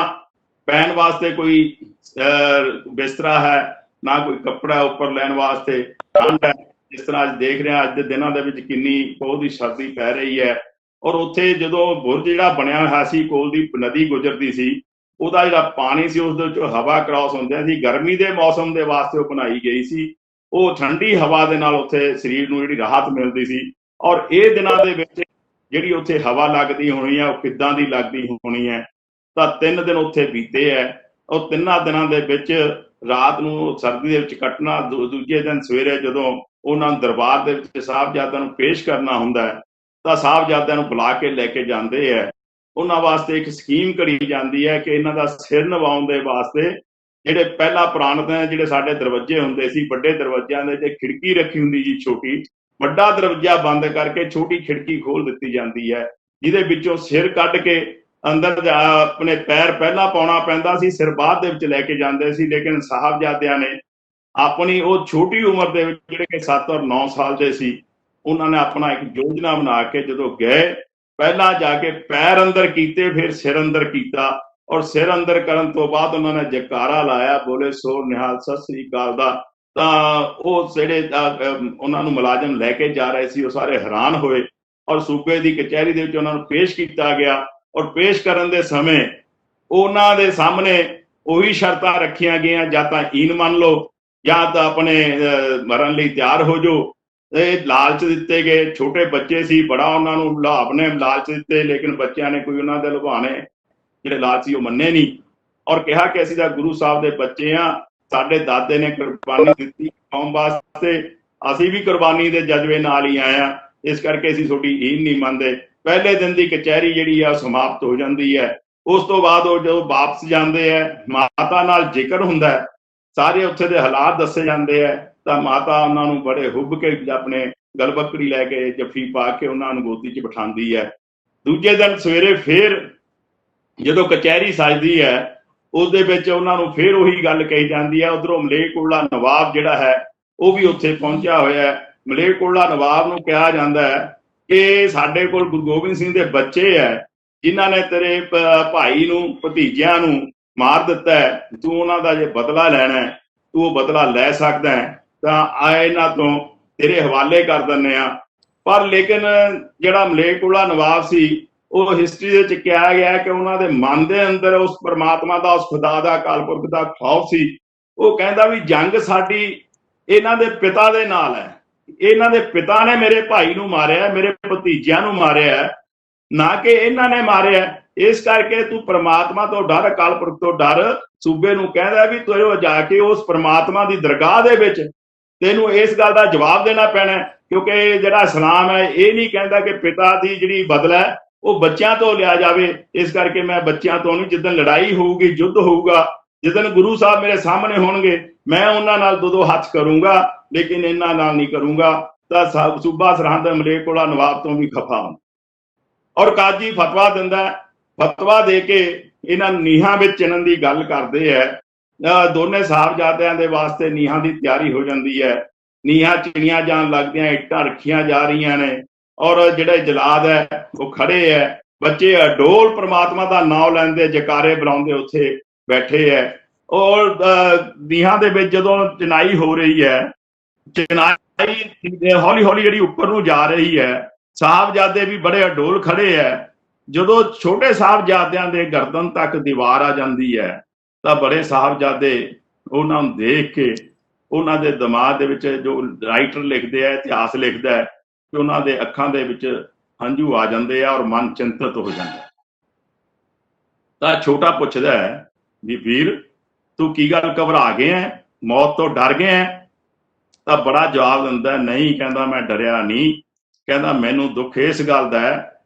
ਪੈਣ ਵਾਸਤੇ ਕੋਈ ਬਿਸਤਰਾ ਹੈ ਨਾ ਕੋਈ ਕੱਪੜਾ ਉੱਪਰ ਲੈਣ ਵਾਸਤੇ ਠੰਡ ਹੈ ਜਿਸ ਤਰ੍ਹਾਂ ਅੱਜ ਦੇਖ ਰਹੇ ਹਾਂ ਅੱਜ ਦੇ ਦਿਨਾਂ ਦੇ ਵਿੱਚ ਕਿੰਨੀ ਬਹੁਤ ਹੀ ਸਰਦੀ ਪੈ ਰਹੀ ਹੈ ਔਰ ਉੱਥੇ ਜਦੋਂ ਬੁਰਜ ਜਿਹੜਾ ਬਣਿਆ ਹੋਇਆ ਸੀ ਕੋਲ ਦੀ ਨਦੀ ਗੁਜ਼ਰਦੀ ਸੀ ਉਹਦਾ ਜਿਹੜਾ ਪਾਣੀ ਸੀ ਉਸ ਦੇ ਵਿੱਚੋਂ ਹਵਾ ਕ੍ਰਾਸ ਹੁੰਦੀ ਸੀ ਗਰਮੀ ਦੇ ਮੌਸਮ ਦੇ ਵਾਸਤੇ ਉਹ ਬਣਾਈ ਗਈ ਸੀ ਉਹ ਠੰਡੀ ਹਵਾ ਦੇ ਨਾਲ ਉੱਥੇ ਸਰੀਰ ਨੂੰ ਜਿਹੜੀ ਰਾਹਤ ਮਿਲਦੀ ਸੀ ਔਰ ਇਹ ਦਿਨਾਂ ਦੇ ਵਿੱਚ ਜਿਹੜੀ ਉੱਥੇ ਹਵਾ ਲੱਗਦੀ ਹੋਣੀ ਹੈ ਉਹ ਕਿੱਦਾਂ ਦੀ ਲੱਗਦੀ ਹੋਣੀ ਹੈ ਤਾਂ 3 ਦਿਨ ਉੱਥੇ ਬੀਤੇ ਹੈ ਉਹ 3 ਦਿਨਾਂ ਦੇ ਵਿੱਚ ਰਾਤ ਨੂੰ ਸਰਦੀ ਦੇ ਵਿੱਚ ਕੱਟਣਾ ਦੂਜੇ ਦਿਨ ਸਵੇਰੇ ਜਦੋਂ ਉਹਨਾਂ ਨੂੰ ਦਰਬਾਰ ਦੇ ਵਿੱਚ ਸਾਹਿਬਜ਼ਾਦਿਆਂ ਨੂੰ ਪੇਸ਼ ਕਰਨਾ ਹੁੰਦਾ ਹੈ ਤਾਂ ਸਾਹਿਬਜ਼ਾਦਿਆਂ ਨੂੰ ਬੁਲਾ ਕੇ ਲੈ ਕੇ ਜਾਂਦੇ ਹੈ ਉਹਨਾਂ ਵਾਸਤੇ ਇੱਕ ਸਕੀਮ ਘੜੀ ਜਾਂਦੀ ਹੈ ਕਿ ਇਹਨਾਂ ਦਾ ਸਿਰ ਨਵਾਉਣ ਦੇ ਵਾਸਤੇ ਜਿਹੜੇ ਪਹਿਲਾਂ ਪੁਰਾਣੇ ਜਿਹੜੇ ਸਾਡੇ ਦਰਵਾਜ਼ੇ ਹੁੰਦੇ ਸੀ ਵੱਡੇ ਦਰਵਾਜ਼ਿਆਂ ਦੇ ਤੇ ਖਿੜਕੀ ਰੱਖੀ ਹੁੰਦੀ ਜੀ ਛੋਟੀ ਵੱਡਾ ਦਰਵਾਜ਼ਾ ਬੰਦ ਕਰਕੇ ਛੋਟੀ ਖਿੜਕੀ ਖੋਲ ਦਿੱਤੀ ਜਾਂਦੀ ਹੈ ਜਿਹਦੇ ਵਿੱਚੋਂ ਸਿਰ ਕੱਢ ਕੇ ਅੰਦਰ ਆਪਣੇ ਪੈਰ ਪਹਿਲਾਂ ਪਾਉਣਾ ਪੈਂਦਾ ਸੀ ਸਿਰ ਬਾਅਦ ਦੇ ਵਿੱਚ ਲੈ ਕੇ ਜਾਂਦੇ ਸੀ ਲੇਕਿਨ ਸਾਹਿਬਜ਼ਾਦਿਆਂ ਨੇ ਆਪਣੀ ਉਹ ਛੋਟੀ ਉਮਰ ਦੇ ਵਿੱਚ ਜਿਹੜੇ ਕਿ 7 ਔਰ 9 ਸਾਲ ਦੇ ਸੀ ਉਹਨਾਂ ਨੇ ਆਪਣਾ ਇੱਕ ਯੋਜਨਾ ਬਣਾ ਕੇ ਜਦੋਂ ਗਏ ਪਹਿਲਾਂ ਜਾ ਕੇ ਪੈਰ ਅੰਦਰ ਕੀਤੇ ਫਿਰ ਸਿਰ ਅੰਦਰ ਕੀਤਾ ਔਰ ਸਿਰ ਅੰਦਰ ਕਰਨ ਤੋਂ ਬਾਅਦ ਉਹਨਾਂ ਨੇ ਜੈਕਾਰਾ ਲਾਇਆ ਬੋਲੇ ਸੋ ਨਿਹਾਲ ਸਤਿ ਸ੍ਰੀ ਅਕਾਲ ਦਾ ਤਾਂ ਉਹ ਜਿਹੜੇ ਉਹਨਾਂ ਨੂੰ ਮੁਲਾਜ਼ਮ ਲੈ ਕੇ ਜਾ ਰਹੇ ਸੀ ਉਹ ਸਾਰੇ ਹੈਰਾਨ ਹੋਏ ਔਰ ਸੂਬੇ ਦੀ ਕਚਹਿਰੀ ਦੇ ਵਿੱਚ ਉਹਨਾਂ ਨੂੰ ਪੇਸ਼ ਕੀਤਾ ਗਿਆ ਔਰ ਪੇਸ਼ ਕਰਨ ਦੇ ਸਮੇਂ ਉਹਨਾਂ ਦੇ ਸਾਹਮਣੇ ਉਹੀ ਸ਼ਰਤਾਂ ਰੱਖੀਆਂ ਗਈਆਂ ਜਾਂ ਤਾਂ ਈਨ ਮੰਨ ਲਓ ਜਾਂ ਤਾਂ ਆਪਣੇ ਮਰਨ ਲਈ ਤਿਆਰ ਹੋ ਜਾਓ ਇਹ ਲਾਲਚ ਦਿੱਤੇ ਗਏ ਛੋਟੇ ਬੱਚੇ ਸੀ ਬੜਾ ਉਹਨਾਂ ਨੂੰ ਲੁਭਾਵ ਨੇ ਲਾਲਚ ਦਿੱਤੇ ਲੇਕਿਨ ਬੱਚਿਆਂ ਨੇ ਕੋਈ ਉਹਨਾਂ ਦੇ ਲੁਭਾਣੇ ਜਿਹੜੇ ਲਾਲਚੀ ਉਹ ਮੰਨੇ ਨਹੀਂ ਔਰ ਕਿਹਾ ਕਿ ਅਸੀਂ ਤਾਂ ਗੁਰੂ ਸਾਹਿਬ ਦੇ ਬੱਚੇ ਆ ਸਾਡੇ ਦਾਦੇ ਨੇ ਕੁਰਬਾਨੀ ਦਿੱਤੀ ਕੌਮ ਵਾਸਤੇ ਅਸੀਂ ਵੀ ਕੁਰਬਾਨੀ ਦੇ ਜਜ਼ਬੇ ਨਾਲ ਹੀ ਆਏ ਆ ਇਸ ਕਰਕੇ ਅਸੀਂ ਤੁਹਾਡੀ ਈਨ ਨਹੀਂ ਮੰਨਦੇ ਪਹਿਲੇ ਦਿਨ ਦੀ ਕਚਹਿਰੀ ਜਿਹੜੀ ਆ ਸਮਾਪਤ ਹੋ ਜਾਂਦੀ ਹੈ ਉਸ ਤੋਂ ਬਾਅਦ ਉਹ ਜਦੋਂ ਵਾਪਸ ਜਾਂਦੇ ਹੈ ਮਾਤਾ ਨਾਲ ਜ਼ਿਕਰ ਹੁੰਦਾ ਹੈ ਸਾਰੇ ਉੱਥੇ ਦੇ ਹਾਲਾਤ ਦੱਸੇ ਜਾਂਦੇ ਹੈ ਤਾਂ ਮਾਤਾ ਉਹਨਾਂ ਨੂੰ ਬੜੇ ਹੁੱਬ ਕੇ ਆਪਣੇ ਗਲਬੱਕੜੀ ਲੈ ਕੇ ਜੱਫੀ ਪਾ ਕੇ ਉਹਨਾਂ ਨੂੰ ਗੋਦੀ 'ਚ ਬਿਠਾਉਂਦੀ ਹੈ ਦੂਜੇ ਦਿਨ ਸਵੇਰੇ ਫੇਰ ਜਦੋਂ ਕਚਹਿਰੀ ਸਜਦੀ ਹੈ ਉਸ ਦੇ ਵਿੱਚ ਉਹਨਾਂ ਨੂੰ ਫੇਰ ਉਹੀ ਗੱਲ ਕਹੀ ਜਾਂਦੀ ਹੈ ਉਧਰੋਂ ਮਲੇਰਕੋਟਲਾ ਨਵਾਬ ਜਿਹੜਾ ਹੈ ਉਹ ਵੀ ਉੱਥੇ ਪਹੁੰਚਿਆ ਹੋਇਆ ਹੈ ਮਲੇਰਕੋਟਲਾ ਨਵਾਬ ਨੂੰ ਕਿਹਾ ਜਾਂਦਾ ਹੈ ਕਿ ਸਾਡੇ ਕੋਲ ਗੁਰੂ ਗੋਬਿੰਦ ਸਿੰਘ ਦੇ ਬੱਚੇ ਹੈ ਜਿਨ੍ਹਾਂ ਨੇ ਤੇਰੇ ਭਾਈ ਨੂੰ ਭਤੀਜਿਆਂ ਨੂੰ ਮਾਰ ਦਿੱਤਾ ਹੈ ਤੂੰ ਉਹਨਾਂ ਦਾ ਜੇ ਬਦਲਾ ਲੈਣਾ ਹੈ ਤੂੰ ਉਹ ਬਦਲਾ ਲੈ ਸਕਦਾ ਹੈ ਤਾਂ ਇਹਨਾਂ ਤੋਂ ਤੇਰੇ ਹਵਾਲੇ ਕਰ ਦਿੰਦੇ ਆ ਪਰ ਲੇਕਿਨ ਜਿਹੜਾ ਮਲੇਰਕੋਟਲਾ ਨਵਾਬ ਸੀ ਉਹ ਹਿਸਟਰੀ ਦੇ ਵਿੱਚ ਕਿਹਾ ਗਿਆ ਕਿ ਉਹਨਾਂ ਦੇ ਮਨ ਦੇ ਅੰਦਰ ਉਸ ਪਰਮਾਤਮਾ ਦਾ ਉਸ ਖੁਦਾ ਦਾ ਅਕਾਲ ਪੁਰਖ ਦਾ ਖੌਫ ਸੀ ਉਹ ਕਹਿੰਦਾ ਵੀ ਜੰਗ ਸਾਡੀ ਇਹਨਾਂ ਦੇ ਪਿਤਾ ਦੇ ਨਾਲ ਹੈ ਇਹਨਾਂ ਦੇ ਪਿਤਾ ਨੇ ਮੇਰੇ ਭਾਈ ਨੂੰ ਮਾਰਿਆ ਮੇਰੇ ਭਤੀਜਿਆਂ ਨੂੰ ਮਾਰਿਆ ਨਾ ਕਿ ਇਹਨਾਂ ਨੇ ਮਾਰਿਆ ਇਸ ਕਰਕੇ ਤੂੰ ਪਰਮਾਤਮਾ ਤੋਂ ਡਰ ਅਕਾਲ ਪੁਰਖ ਤੋਂ ਡਰ ਸੂਬੇ ਨੂੰ ਕਹਿੰਦਾ ਵੀ ਤੂੰ ਜਾ ਕੇ ਉਸ ਪਰਮਾਤਮਾ ਦੀ ਦਰਗਾਹ ਦੇ ਵਿੱਚ ਤੈਨੂੰ ਇਸ ਗੱਲ ਦਾ ਜਵਾਬ ਦੇਣਾ ਪੈਣਾ ਕਿਉਂਕਿ ਜਿਹੜਾ ਇਸਲਾਮ ਹੈ ਇਹ ਨਹੀਂ ਕਹਿੰਦਾ ਕਿ ਪਿਤਾ ਦੀ ਜਿਹੜੀ ਬਦਲਾ ਹੈ ਉਹ ਬੱਚਿਆਂ ਤੋਂ ਲਿਆ ਜਾਵੇ ਇਸ ਕਰਕੇ ਮੈਂ ਬੱਚਿਆਂ ਤੋਂ ਨਹੀਂ ਜਿੱਦਣ ਲੜਾਈ ਹੋਊਗੀ ਯੁੱਧ ਹੋਊਗਾ ਜਿੱਦਣ ਗੁਰੂ ਸਾਹਿਬ ਮੇਰੇ ਸਾਹਮਣੇ ਹੋਣਗੇ ਮੈਂ ਉਹਨਾਂ ਨਾਲ ਦੋ ਹੱਥ ਕਰੂੰਗਾ ਲੇਕਿਨ ਇਹਨਾਂ ਨਾਲ ਨਹੀਂ ਕਰੂੰਗਾ ਤਾਂ ਸੂਬਾ ਸਰਹੰਦ ਮਲੇਰਕੋਟਲਾ ਨਵਾਬ ਤੋਂ ਵੀ ਖਫਾ ਹੁੰਦਾ ਔਰ ਕਾਜੀ ਫਤਵਾ ਦਿੰਦਾ ਫਤਵਾ ਦੇ ਕੇ ਇਹਨਾਂ ਨੀਹਾਂ ਵਿੱਚ ਚਿਣਨ ਦੀ ਗੱਲ ਕਰਦੇ ਹੈ ਦੋਨੇ ਸਾਹਿਬਜ਼ਾਦਿਆਂ ਦੇ ਵਾਸਤੇ ਨੀਹਾਂ ਦੀ ਤਿਆਰੀ ਹੋ ਜਾਂਦੀ ਹੈ ਨੀਹਾਂ ਚਿਣੀਆਂ ਜਾਣ ਲੱਗਦੀਆਂ ਇੱਟਾਂ ਰੱਖੀਆਂ ਜਾ ਰਹੀਆਂ ਨੇ ਔਰ ਜਿਹੜੇ ਜਲਾਦ ਹੈ ਉਹ ਖੜੇ ਹੈ ਬੱਚੇ ਅਡੋਲ ਪ੍ਰਮਾਤਮਾ ਦਾ ਨਾਮ ਲੈਂਦੇ ਜਕਾਰੇ ਬੁਲਾਉਂਦੇ ਉੱਥੇ ਬੈਠੇ ਹੈ ਔਰ ਨੀਹਾਂ ਦੇ ਵਿੱਚ ਜਦੋਂ ਚਿਣਾਈ ਹੋ ਰਹੀ ਹੈ ਚਿਣਾਈ ਹੌਲੀ ਹੌਲੀ ਜਿਹੜੀ ਉੱਪਰ ਨੂੰ ਜਾ ਰਹੀ ਹੈ ਸਾਹਿਬਜ਼ਾਦੇ ਵੀ ਬੜੇ ਅਡੋਲ ਖੜੇ ਹੈ ਜਦੋਂ ਛੋਟੇ ਸਾਹਿਬਜ਼ਾਦਿਆਂ ਦੇ ਗਰਦਨ ਤੱਕ ਦੀਵਾਰ ਆ ਜਾਂਦੀ ਹੈ ਤਾਂ ਬੜੇ ਸਾਹਿਬਜ਼ਾਦੇ ਉਹਨਾਂ ਨੂੰ ਦੇਖ ਕੇ ਉਹਨਾਂ ਦੇ ਦਿਮਾਗ ਦੇ ਵਿੱਚ ਜੋ ਰਾਈਟਰ ਲਿਖਦੇ ਆ ਇਤਿਹਾਸ ਲਿਖਦਾ ਹੈ ਕਿ ਉਹਨਾਂ ਦੇ ਅੱਖਾਂ ਦੇ ਵਿੱਚ ਹੰਝੂ ਆ ਜਾਂਦੇ ਆ ਔਰ ਮਨ ਚਿੰਤਤ ਹੋ ਜਾਂਦਾ ਤਾਂ ਛੋਟਾ ਪੁੱਛਦਾ ਹੈ ਵੀ ਵੀਰ ਤੂੰ ਕੀ ਗੱਲ ਘਬਰਾ ਗਏ ਹੈ ਮੌਤ ਤੋਂ ਡਰ ਗਏ ਹੈ ਤਾਂ ਬੜਾ ਜਵਾਬ ਦਿੰਦਾ ਨਹੀਂ ਕਹਿੰਦਾ ਮੈਂ ਡਰਿਆ ਨਹੀਂ ਕਹਿੰਦਾ ਮੈਨੂੰ ਦੁੱਖ ਇਸ ਗੱਲ ਦਾ ਹੈ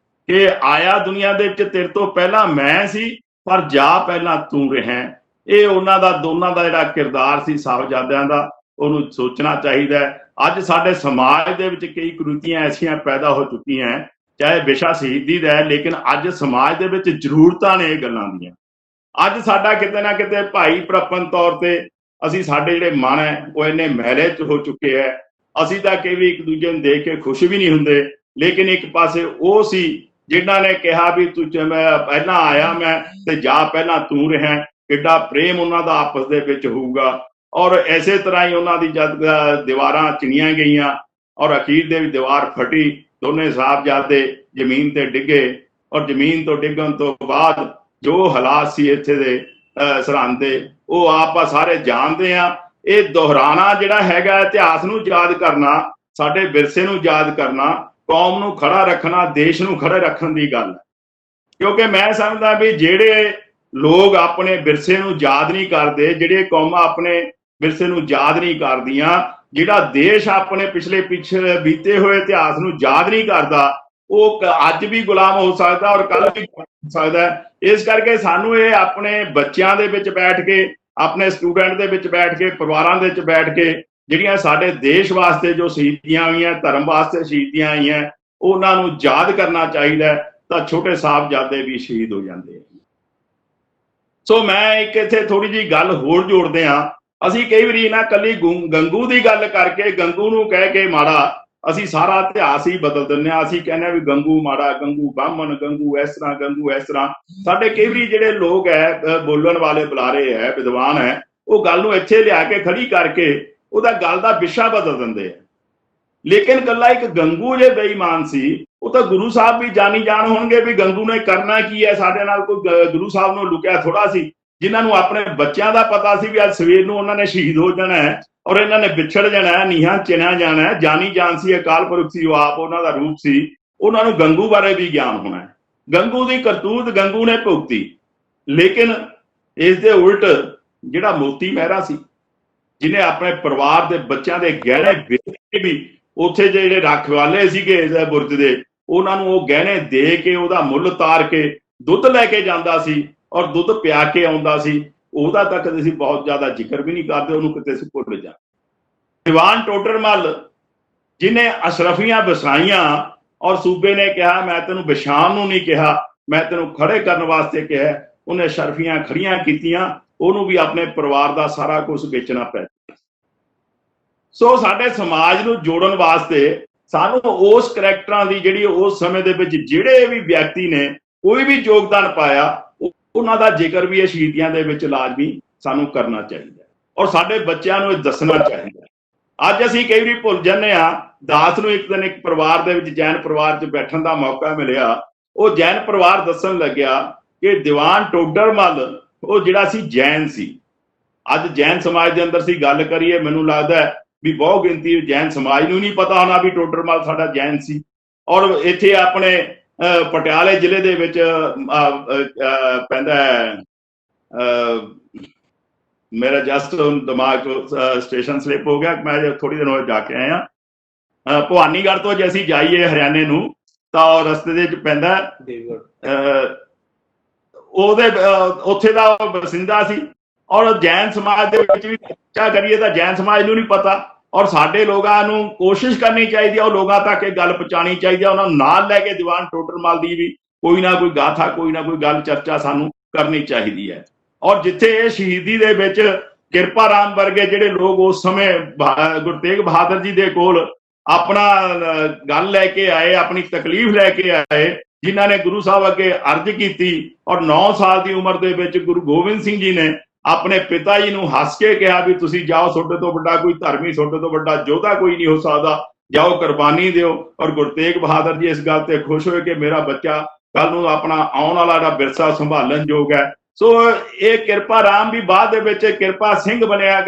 ਕਿ ਆਇਆ ਦੁਨੀਆ ਦੇ ਵਿੱਚ ਤੇਰੇ ਤੋਂ ਪਹਿਲਾਂ ਮੈਂ ਸੀ ਪਰ ਜਾ ਪਹਿਲਾਂ ਤੂੰ ਰਿਹਾ ਇਹ ਉਹਨਾਂ ਦਾ ਦੋਨਾਂ ਦਾ ਜਿਹੜਾ ਕਿਰਦਾਰ ਸੀ ਸਾਹਿਬਜ਼ਾਦਿਆਂ ਦਾ ਉਹਨੂੰ ਸੋਚਣਾ ਚਾਹੀਦਾ ਹੈ ਅੱਜ ਸਾਡੇ ਸਮਾਜ ਦੇ ਵਿੱਚ ਕਈ ਕੁਰੀਤੀਆਂ ਐਸੀਆਂ ਪੈਦਾ ਹੋ ਚੁੱਕੀਆਂ ਚਾਹੇ ਵਿਸ਼ਾ ਸ਼ਹੀਦੀ ਦਾ ਹੈ ਲੇਕਿਨ ਅੱਜ ਸਮਾਜ ਦੇ ਵਿੱਚ ਜ਼ਰੂਰਤਾਂ ਨੇ ਇਹ ਗੱਲਾਂ ਦੀਆਂ ਅੱਜ ਸਾਡਾ ਕਿਤੇ ਨਾ ਕਿਤੇ ਭਾਈ ਭਰਾਪਨ ਤੌਰ ਤੇ ਅਸੀਂ ਸਾਡੇ ਜਿਹੜੇ ਮਨ ਹੈ ਉਹ ਇੰਨੇ ਮੈਲੇ ਚ ਹੋ ਚੁੱਕੇ ਹੈ। ਅਸੀਂ ਤਾਂ ਕਈ ਵੀ ਇੱਕ ਦੂਜੇ ਨੂੰ ਦੇਖ ਕੇ ਖੁਸ਼ ਵੀ ਨਹੀਂ ਹੁੰਦੇ, ਲੇਕਿਨ ਇੱਕ ਪਾਸੇ ਉਹ ਸੀ ਜਿਨ੍ਹਾਂ ਨੇ ਕਿਹਾ ਵੀ ਤੂੰ ਮੈਂ ਪਹਿਲਾਂ ਆਇਆ ਮੈਂ ਤੇ ਜਾ ਪਹਿਲਾਂ ਤੂੰ ਰਿਹਾ। ਕਿੱਡਾ ਪ੍ਰੇਮ ਉਹਨਾਂ ਦਾ ਆਪਸ ਦੇ ਵਿੱਚ ਹੋਊਗਾ। ਔਰ ਇਸੇ ਤਰ੍ਹਾਂ ਹੀ ਉਹਨਾਂ ਦੀ ਜਦ ਦੀਵਾਰਾਂ ਚਿਣੀਆਂ ਗਈਆਂ ਔਰ ਅਖੀਰ ਦੇ ਵੀ ਦੀਵਾਰ ਫਟੀ, ਦੋਨੇ ਸਾਹਿਬਜ਼ਾਦੇ ਜ਼ਮੀਨ ਤੇ ਡਿੱਗੇ ਔਰ ਜ਼ਮੀਨ ਤੋਂ ਡਿੱਗਣ ਤੋਂ ਬਾਅਦ ਜੋ ਹਾਲਾਤ ਸੀ ਇੱਥੇ ਦੇ ਸਰਹੰਦ ਦੇ ਉਹ ਆਪਾਂ ਸਾਰੇ ਜਾਣਦੇ ਆ। ਇਹ ਦੁਹਰਾਣਾ ਜਿਹੜਾ ਹੈਗਾ ਇਤਿਹਾਸ ਨੂੰ ਯਾਦ ਕਰਨਾ, ਸਾਡੇ ਵਿਰਸੇ ਨੂੰ ਯਾਦ ਕਰਨਾ, ਕੌਮ ਨੂੰ ਖੜਾ ਰੱਖਣਾ, ਦੇਸ਼ ਨੂੰ ਖੜੇ ਰੱਖਣ ਦੀ ਗੱਲ ਹੈ। ਕਿਉਂਕਿ ਮੈਂ ਸਮਝਦਾ ਵੀ ਜਿਹੜੇ ਲੋਕ ਆਪਣੇ ਵਿਰਸੇ ਨੂੰ ਯਾਦ ਨਹੀਂ ਕਰਦੇ, ਜਿਹੜੇ ਕੌਮਾਂ ਆਪਣੇ ਵਿਰਸੇ ਨੂੰ ਯਾਦ ਨਹੀਂ ਕਰਦੀਆਂ, ਜਿਹੜਾ ਦੇਸ਼ ਆਪਣੇ ਪਿਛਲੇ ਬੀਤੇ ਹੋਏ ਇਤਿਹਾਸ ਨੂੰ ਯਾਦ ਨਹੀਂ ਕਰਦਾ, ਉਹ ਅੱਜ ਵੀ ਗੁਲਾਮ ਹੋ ਸਕਦਾ ਔਰ ਕੱਲ ਵੀ ਹੋ ਸਕਦਾ। ਇਸ ਕਰਕੇ ਸਾਨੂੰ ਇਹ ਆਪਣੇ ਬੱਚਿਆਂ ਦੇ ਵਿੱਚ ਬੈਠ ਕੇ, ਆਪਣੇ ਸਟੂਡੈਂਟ ਦੇ ਵਿੱਚ ਬੈਠ ਕੇ, ਪਰਿਵਾਰਾਂ ਦੇ ਵਿੱਚ ਬੈਠ ਕੇ ਜਿਹੜੀਆਂ ਸਾਡੇ ਦੇਸ਼ ਵਾਸਤੇ ਜੋ ਸ਼ਹੀਦੀਆਂ ਹੋਈਆਂ, ਧਰਮ ਵਾਸਤੇ ਸ਼ਹੀਦੀਆਂ ਆਈਆਂ, ਉਹਨਾਂ ਨੂੰ ਯਾਦ ਕਰਨਾ ਚਾਹੀਦਾ। ਤਾਂ ਛੋਟੇ ਸਾਹਿਬਜ਼ਾਦੇ ਵੀ ਸ਼ਹੀਦ ਹੋ ਜਾਂਦੇ ਆ। ਸੋ ਮੈਂ ਇੱਕ ਇੱਥੇ ਥੋੜੀ ਜਿਹੀ ਗੱਲ ਹੋਰ ਜੋੜਦੇ ਹਾਂ। ਅਸੀਂ ਕਈ ਵਾਰੀ ਨਾ ਕੱਲੀ ਗੰਗੂ ਦੀ ਗੱਲ ਕਰਕੇ, ਗੰਗੂ ਨੂੰ ਕਹਿ ਕੇ ਮਾੜਾ, ਅਸੀਂ ਸਾਰਾ ਇਤਿਹਾਸ ਹੀ ਬਦਲ ਦਿੰਦੇ ਹਾਂ। ਅਸੀਂ ਕਹਿੰਦੇ ਹਾਂ ਵੀ ਗੰਗੂ ਮਾੜਾ, ਗੰਗੂ ਬਾਹਮਣ, ਗੰਗੂ ਇਸ ਤਰ੍ਹਾਂ, ਗੰਗੂ ਇਸ ਤਰ੍ਹਾਂ। ਸਾਡੇ ਕਈ ਵਾਰੀ ਜਿਹੜੇ ਲੋਕ ਹੈ, ਬੋਲਣ ਵਾਲੇ ਬੁਲਾਰੇ ਹੈ, ਵਿਦਵਾਨ ਹੈ, ਉਹ ਗੱਲ ਨੂੰ ਇੱਥੇ ਲਿਆ ਕੇ ਖੜੀ ਕਰਕੇ ਉਹਦਾ ਗੱਲ ਦਾ ਵਿਸ਼ਾ ਬਦਲ ਦਿੰਦੇ ਆ। ਲੇਕਿਨ ਕੱਲਾ ਇੱਕ ਗੰਗੂ ਜੇ ਬੇਈਮਾਨ ਸੀ, ਉਹ ਤਾਂ ਗੁਰੂ ਸਾਹਿਬ ਵੀ ਜਾਣੀ ਜਾਣ ਹੋਣਗੇ ਵੀ ਗੰਗੂ ਨੇ ਕਰਨਾ ਕੀ ਹੈ ਸਾਡੇ ਨਾਲ। ਕੋਈ ਗੁਰੂ ਸਾਹਿਬ ਨੂੰ ਲੁਕਿਆ ਥੋੜਾ ਸੀ, ਜਿਨ੍ਹਾਂ ਨੂੰ ਆਪਣੇ ਬੱਚਿਆਂ ਦਾ ਪਤਾ ਸੀ ਵੀ ਅੱਜ ਸਵੇਰ ਨੂੰ ਉਹਨਾਂ ਨੇ ਸ਼ਹੀਦ ਹੋ ਜਾਣਾ ਹੈ ਔਰ ਇਹਨਾਂ ਨੇ ਵਿਛੜ ਜਾਣਾ ਹੈ, ਨੀਹਾਂ ਚਿਣਿਆ ਜਾਣਾ ਹੈ। ਜਾਣੀ ਜਾਣ ਸੀ, ਅਕਾਲ ਪੁਰਖ ਸੀ, ਉਹ ਆਪ ਉਹਨਾਂ ਦਾ ਰੂਪ ਸੀ। ਉਹਨਾਂ ਨੂੰ ਗੰਗੂ ਬਾਰੇ ਵੀ ਗਿਆਨ ਹੋਣਾ ਹੈ। ਗੰਗੂ ਦੀ ਕਰਤੂਤ ਗੰਗੂ ਨੇ ਭੁਗਤੀ। ਲੇਕਿਨ ਇਸ ਦੇ ਉਲਟ ਜਿਹੜਾ ਮੋਤੀ ਮਹਿਰਾ ਸੀ, ਜਿਹਨੇ ਆਪਣੇ ਪਰਿਵਾਰ ਦੇ ਬੱਚਿਆਂ ਦੇ ਗਹਿਣੇ ਵੇਚ ਕੇ ਵੀ ਉੱਥੇ ਜਿਹੜੇ ਰਖਵਾਲੇ ਸੀਗੇ ਇਸ ਬੁਰਜ ਦੇ, ਉਹਨਾਂ ਨੂੰ ਉਹ ਗਹਿਣੇ ਦੇ ਕੇ ਉਹਦਾ ਮੁੱਲ ਤਾਰ ਕੇ ਦੁੱਧ ਲੈ ਕੇ ਜਾਂਦਾ ਸੀ ਔਰ ਦੁੱਧ ਪਿਆ ਕੇ ਆਉਂਦਾ ਸੀ। ਉਹਦਾ ਤਾਂ ਕਦੇ ਅਸੀਂ ਬਹੁਤ ਜ਼ਿਆਦਾ ਜ਼ਿਕਰ ਵੀ ਨਹੀਂ ਕਰਦੇ, ਉਹਨੂੰ ਕਿਤੇ ਅਸੀਂ ਭੁੱਲ ਜਾ। ਦੀਵਾਨ ਟੋਡਰਮੱਲ ਜਿਹਨੇ ਅਸ਼ਰਫੀਆਂ ਵਸਾਈਆਂ ਔਰ ਸੂਬੇ ਨੇ ਕਿਹਾ ਮੈਂ ਤੈਨੂੰ ਵਿਛਾਉਣ ਨੂੰ ਨਹੀਂ ਕਿਹਾ, ਮੈਂ ਤੈਨੂੰ ਖੜੇ ਕਰਨ ਵਾਸਤੇ ਕਿਹਾ, ਉਹਨੇ ਅਸ਼ਰਫੀਆਂ ਖੜੀਆਂ ਕੀਤੀਆਂ। ਉਹਨੂੰ ਵੀ ਆਪਣੇ ਪਰਿਵਾਰ ਦਾ ਸਾਰਾ ਕੁਝ ਵੇਚਣਾ ਪਿਆ। ਸੋ ਸਾਡੇ ਸਮਾਜ ਨੂੰ ਜੋੜਨ ਵਾਸਤੇ ਸਾਨੂੰ ਉਸ ਕਰੈਕਟਰਾਂ ਦੀ ਜਿਹੜੀ ਉਸ ਸਮੇਂ ਦੇ ਵਿੱਚ ਜਿਹੜੇ ਵੀ ਵਿਅਕਤੀ ਨੇ ਕੋਈ ਵੀ ਯੋਗਦਾਨ ਪਾਇਆ, ਉਹਨਾਂ ਦਾ ਜ਼ਿਕਰ ਵੀ ਇਹ ਸ਼ਹੀਦੀਆਂ ਦੇ ਵਿੱਚ ਲਾਜ਼ਮੀ ਸਾਨੂੰ ਕਰਨਾ ਚਾਹੀਦਾ ਔਰ ਸਾਡੇ ਬੱਚਿਆਂ ਨੂੰ ਇਹ ਦੱਸਣਾ ਚਾਹੀਦਾ। ਅੱਜ ਅਸੀਂ ਕਈ ਵਾਰੀ ਭੁੱਲ ਜਾਂਦੇ ਹਾਂ। ਦਾਸ ਨੂੰ ਇੱਕ ਦਿਨ ਇੱਕ ਪਰਿਵਾਰ ਦੇ ਵਿੱਚ, ਜੈਨ ਪਰਿਵਾਰ 'ਚ ਬੈਠਣ ਦਾ ਮੌਕਾ ਮਿਲਿਆ। ਉਹ ਜੈਨ ਪਰਿਵਾਰ ਦੱਸਣ ਲੱਗਿਆ ਕਿ ਦੀਵਾਨ ਟੋਡਰਮੱਲ ਉਹ ਜਿਹੜਾ ਸੀ ਜੈਨ ਸੀ। ਅੱਜ ਜੈਨ ਸਮਾਜ ਦੇ ਅੰਦਰ ਸੀ ਗੱਲ ਕਰੀਏ, ਮੈਨੂੰ ਲੱਗਦਾ ਵੀ ਬਹੁਤ ਗਿਣਤੀ ਜੈਨ ਸਮਾਜ ਨੂੰ ਨਹੀਂ ਪਤਾ ਹੋਣਾ ਵੀ ਟੋਡਰਮੱਲ ਸਾਡਾ ਜੈਨ ਸੀ। ਔਰ ਇੱਥੇ ਆਪਣੇ ਪਟਿਆਲੇ ਜ਼ਿਲ੍ਹੇ ਦੇ ਵਿੱਚ ਪੈਂਦਾ ਮੇਰਾ ਜਸਟ ਦਿਮਾਗ ਸਟੇਸ਼ਨ ਸਲਿਪ ਹੋ ਗਿਆ। ਮੈਂ ਥੋੜੀ ਦਿਨ ਹੋਏ ਜਾ ਕੇ ਆਇਆ। ਭਵਾਨੀਗੜ੍ਹ ਤੋਂ ਜੇ ਅਸੀਂ ਜਾਈਏ ਹਰਿਆਣੇ ਨੂੰ ਤਾਂ ਰਸਤੇ ਦੇ ਵਿੱਚ ਪੈਂਦਾ ਉਹਦੇ ਉੱਥੇ ਦਾ ਬਸਿੰਦਾ ਸੀ। ਔਰ ਜੈਨ ਸਮਾਜ ਦੇ ਵਿੱਚ ਵੀ ਚਰਚਾ ਕਰੀਏ ਤਾਂ ਜੈਨ ਸਮਾਜ ਨੂੰ ਨਹੀਂ ਪਤਾ। ਔਰ ਸਾਡੇ ਲੋਕਾਂ ਨੂੰ ਕੋਸ਼ਿਸ਼ ਕਰਨੀ ਚਾਹੀਦੀ ਹੈ, ਉਹ ਲੋਕਾਂ ਤੱਕ ਇਹ ਗੱਲ ਪਹੁੰਚਾਉਣੀ ਚਾਹੀਦੀ ਹੈ। ਉਹਨਾਂ ਨੂੰ ਨਾਲ ਲੈ ਕੇ ਦੀਵਾਨ ਟੋਡਰਮੱਲ ਦੀ ਵੀ ਕੋਈ ਨਾ ਕੋਈ ਗਾਥਾ, ਕੋਈ ਨਾ ਕੋਈ ਗੱਲ, ਚਰਚਾ ਸਾਨੂੰ ਕਰਨੀ ਚਾਹੀਦੀ ਹੈ। ਔਰ ਜਿੱਥੇ ਇਹ ਸ਼ਹੀਦੀ ਦੇ ਵਿੱਚ ਕਿਰਪਾ ਰਾਮ ਵਰਗੇ ਜਿਹੜੇ ਲੋਕ ਉਸ ਸਮੇਂ ਗੁਰੂ ਤੇਗ ਬਹਾਦਰ ਜੀ ਦੇ ਕੋਲ ਆਪਣਾ ਗੱਲ ਲੈ ਕੇ ਆਏ, ਆਪਣੀ ਤਕਲੀਫ ਲੈ ਕੇ ਆਏ, ਜਿਨ੍ਹਾਂ ਨੇ ਗੁਰੂ ਸਾਹਿਬ ਅੱਗੇ ਅਰਜ਼ ਕੀਤੀ ਔਰ 9 ਸਾਲ ਦੀ ਉਮਰ ਦੇ ਵਿੱਚ ਗੁਰੂ ਗੋਬਿੰਦ ਸਿੰਘ ਜੀ ਨੇ ਆਪਣੇ ਪਿਤਾ ਜੀ ਨੂੰ ਹੱਸ ਕੇ ਕਿਹਾ ਵੀ ਤੁਸੀਂ ਜਾਓ, ਤੁਹਾਡੇ ਤੋਂ ਵੱਡਾ ਕੋਈ ਧਰਮੀ, ਤੁਹਾਡੇ ਤੋਂ ਵੱਡਾ ਯੋਧਾ ਕੋਈ ਨਹੀਂ ਹੋ ਸਕਦਾ, ਜਾਓ ਕੁਰਬਾਨੀ ਦਿਓ। ਔਰ ਗੁਰੂ ਤੇਗ ਬਹਾਦਰ ਜੀ ਇਸ ਗੱਲ ਤੇ ਖੁਸ਼ ਹੋਏ ਕਿ ਮੇਰਾ ਬੱਚਾ ਕੱਲ ਨੂੰ ਆਪਣਾ ਆਉਣ ਵਾਲਾ ਜਿਹੜਾ ਵਿਰਸਾ ਸੰਭਾਲਣ ਯੋਗ ਹੈ। ਸੋ ਇਹ ਕਿਰਪਾ ਰਾਮ ਵੀ ਬਾਅਦ ਦੇ ਵਿੱਚ ਕਿਰਪਾ ਸਿੰਘ ਬਣਿਆ।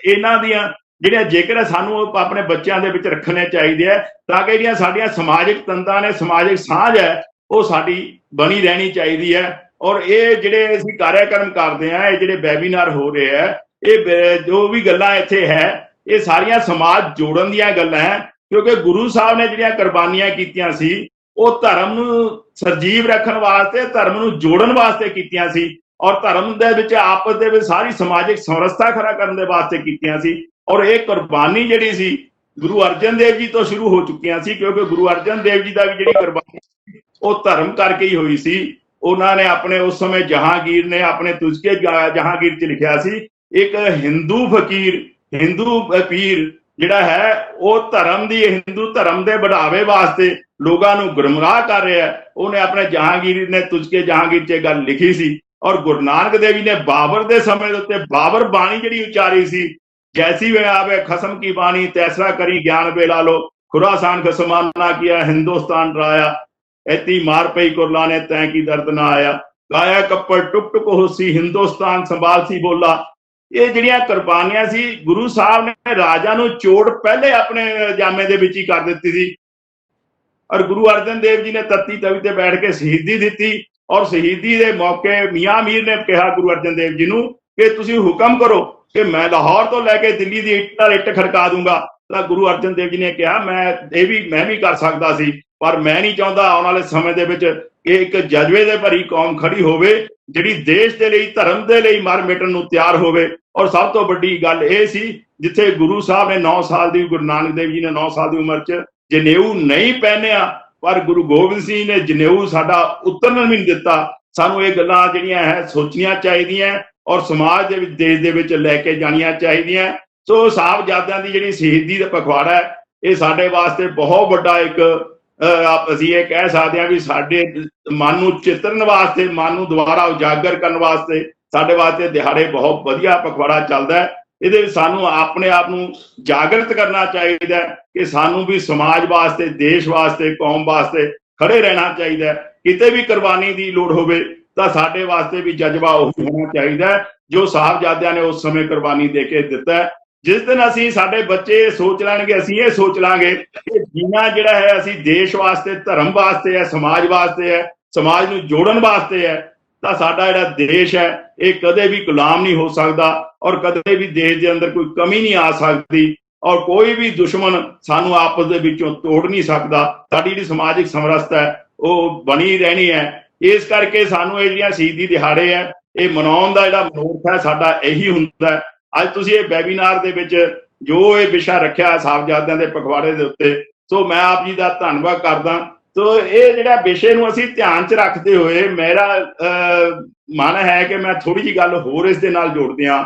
ਇਹਨਾਂ ਦੀਆਂ ਜਿਹੜੀਆਂ ਜੇਕਰ ਸਾਨੂੰ ਆਪਣੇ ਬੱਚਿਆਂ ਦੇ ਵਿੱਚ ਰੱਖਣੇ ਚਾਹੀਦੇ ਹੈ ਤਾਂ ਕਿ ਜਿਹੜੀਆਂ ਸਾਡੀਆਂ ਸਮਾਜਿਕ ਤੰਦਾਂ ਨੇ, ਸਮਾਜਿਕ ਸਾਂਝ ਹੈ, ਉਹ ਸਾਡੀ ਬਣੀ ਰਹਿਣੀ ਚਾਹੀਦੀ ਹੈ। ਔਰ ਇਹ ਜਿਹੜੇ ਅਸੀਂ ਕਾਰਿਆਕਰਮ ਕਰਦੇ ਹਾਂ, ਇਹ ਜਿਹੜੇ ਵੈਬੀਨਾਰ ਹੋ ਰਹੇ ਹੈ, ਇਹ ਜੋ ਵੀ ਗੱਲਾਂ ਇੱਥੇ ਹੈ, ਇਹ ਸਾਰੀਆਂ ਸਮਾਜ ਜੋੜਨ ਦੀਆਂ ਗੱਲਾਂ ਹੈ। ਕਿਉਂਕਿ ਗੁਰੂ ਸਾਹਿਬ ਨੇ ਜਿਹੜੀਆਂ ਕੁਰਬਾਨੀਆਂ ਕੀਤੀਆਂ ਸੀ ਉਹ ਧਰਮ ਨੂੰ ਸਰਜੀਵ ਰੱਖਣ ਵਾਸਤੇ, ਧਰਮ ਨੂੰ ਜੋੜਨ ਵਾਸਤੇ ਕੀਤੀਆਂ ਸੀ ਔਰ ਧਰਮ ਦੇ ਵਿੱਚ ਆਪਸ ਦੇ ਵਿੱਚ ਸਾਰੀ ਸਮਾਜਿਕ ਸਮਰੱਥਾ ਖੜਾ ਕਰਨ ਦੇ ਵਾਸਤੇ ਕੀਤੀਆਂ ਸੀ। ਔਰ ਇਹ ਕੁਰਬਾਨੀ ਜਿਹੜੀ ਸੀ ਗੁਰੂ ਅਰਜਨ ਦੇਵ ਜੀ ਤੋਂ ਸ਼ੁਰੂ ਹੋ ਚੁੱਕੀਆਂ ਸੀ, ਕਿਉਂਕਿ ਗੁਰੂ ਅਰਜਨ ਦੇਵ ਜੀ ਦਾ ਵੀ ਜਿਹੜੀ ਕੁਰਬਾਨੀ ਉਹ ਧਰਮ ਕਰਕੇ ਹੀ ਹੋਈ ਸੀ। उन्होंने अपने उस समय जहांगीर ने अपने तुझके जहांगीर च लिखा सी, एक हिंदू फकीर हिंदू पीर जिहड़ा है वो धर्म दी हिंदू धर्म के बढ़ावे वास्ते लोगों को गुमराह कर रहा है। उन्हें अपने जहांगीर ने तुझके जहांगीर च गल लिखी सी। और गुरु नानक देव जी ने बाबर के समय के उत्ते बाबर बाणी जिहड़ी उचारी सी, जैसी वे आवे खसम की बाणी तैसरा करी ज्ञान बेला लो, खुरासान का समाना किया हिंदुस्तान डराया, ऐती मार पई कुरला ने तैं की दर्द ना आया, गाया कप्पड़ टुक टुक होसी हिंदुस्तान संभाल सी बोला। ये जिहड़ियां कुर्बानियां सी, गुरु साहब ने राजा नूं चोट पहले अपने जामे दे विच ही कर दित्ती सी। और गुरु अर्जन देव जी ने तत्ती तवी ते बैठ के शहीदी दी। और शहीदी के मौके मियाँ मीर ने कहा गुरु अर्जन देव जी नूं कि तुसीं हुक्म करो कि मैं लाहौर तो लैके दिल्ली की इट नाल इट खड़का दूंगा। तो गुरु अर्जन देव जी ने कहा मैं भी कर सकता सी, पर मैं नहीं चाहता आने वाले समय दे विच एक जज्बे दे भरी कौम खड़ी होवे जिहड़ी देश दे लई धर्म दे लई मर मिटण नूं तैयार होवे। और सब तो वड्डी गल इह सी, जिथे गुरु साहब ने 9 साल की, गुरु नानक देव जी ने 9 साल की उम्र च जनेऊ नहीं पहनिया, पर गुरु गोबिंद सिंह ने जनेऊ साडा उतरन भी नहीं दिता। सानू ये गल्लां जिहड़ियां है सोचनियां चाहिदियां और समाज दे विच देश दे विच लैके जानियां चाहिदियां। सो साहबजादियां दी जिहड़ी शहीदी दा पखवाड़ा है, ये साडे वास्ते बहुत वड्डा एक ਅਸੀਂ ਇਹ ਕਹਿ ਸਕਦੇ ਹਾਂ ਵੀ ਸਾਡੇ ਮਨ ਨੂੰ ਚਿਤਰਨ ਵਾਸਤੇ, ਮਨ ਨੂੰ ਦੁਬਾਰਾ ਉਜਾਗਰ ਕਰਨ ਵਾਸਤੇ ਸਾਡੇ ਵਾਸਤੇ ਦਿਹਾੜੇ ਬਹੁਤ ਵਧੀਆ ਪਖਵਾੜਾ ਚੱਲਦਾ ਹੈ। ਇਹਦੇ ਵਿੱਚ ਸਾਨੂੰ ਆਪਣੇ ਆਪ ਨੂੰ ਜਾਗਰਤ ਕਰਨਾ ਚਾਹੀਦਾ ਕਿ ਸਾਨੂੰ ਵੀ ਸਮਾਜ ਵਾਸਤੇ, ਦੇਸ਼ ਵਾਸਤੇ, ਕੌਮ ਵਾਸਤੇ ਖੜੇ ਰਹਿਣਾ ਚਾਹੀਦਾ। ਕਿਤੇ ਵੀ ਕੁਰਬਾਨੀ ਦੀ ਲੋੜ ਹੋਵੇ ਤਾਂ ਸਾਡੇ ਵਾਸਤੇ ਵੀ ਜਜ਼ਬਾ ਉਹ ਹੋਣਾ ਚਾਹੀਦਾ ਜੋ ਸਾਹਿਬਜ਼ਾਦਿਆਂ ਨੇ ਉਸ ਸਮੇਂ ਕੁਰਬਾਨੀ ਦੇ ਕੇ ਦਿੱਤਾ। जिस दिन असी साडे बच्चे सोच लैणगे, असी ये सोच लांगे कि जीना जिहड़ा है असी देश वास्ते, धर्म वास्ते है, समाज वास्ते है, समाज नूं जोड़न वास्ते है, तां साडा जिहड़ा देश है ये कदे भी गुलाम नहीं हो सकदा और कदे भी देश दे अंदर कोई कमी नहीं आ सकदी और कोई भी दुश्मन सानू आपस दे विचों तोड़ नहीं सकदा। साडी जिहड़ी समाजिक समरसता है वो बनी रहनी है। इस करके सानू ये जिहड़ियां शहीदी दिहाड़े है ये मनाउण दा जिहड़ा मनोरथ है साडा यही हुंदा है। ਅੱਜ ਤੁਸੀਂ ਇਹ ਵੈਬੀਨਾਰ ਦੇ ਵਿੱਚ ਜੋ ਇਹ ਵਿਸ਼ਾ ਰੱਖਿਆ ਸਾਹਿਬਜ਼ਾਦਿਆਂ ਦੇ ਪਖਵਾੜੇ ਦੇ ਉੱਤੇ, ਸੋ ਮੈਂ ਆਪ ਜੀ ਦਾ ਧੰਨਵਾਦ ਕਰਦਾ। ਸੋ ਇਹ ਜਿਹੜਾ ਵਿਸ਼ੇ ਨੂੰ ਅਸੀਂ ਧਿਆਨ 'ਚ ਰੱਖਦੇ ਹੋਏ ਮੇਰਾ ਮਨ ਹੈ ਕਿ ਮੈਂ ਥੋੜੀ ਜਿਹੀ ਗੱਲ ਹੋਰ ਇਸ ਦੇ ਨਾਲ ਜੋੜਦੇ ਹਾਂ।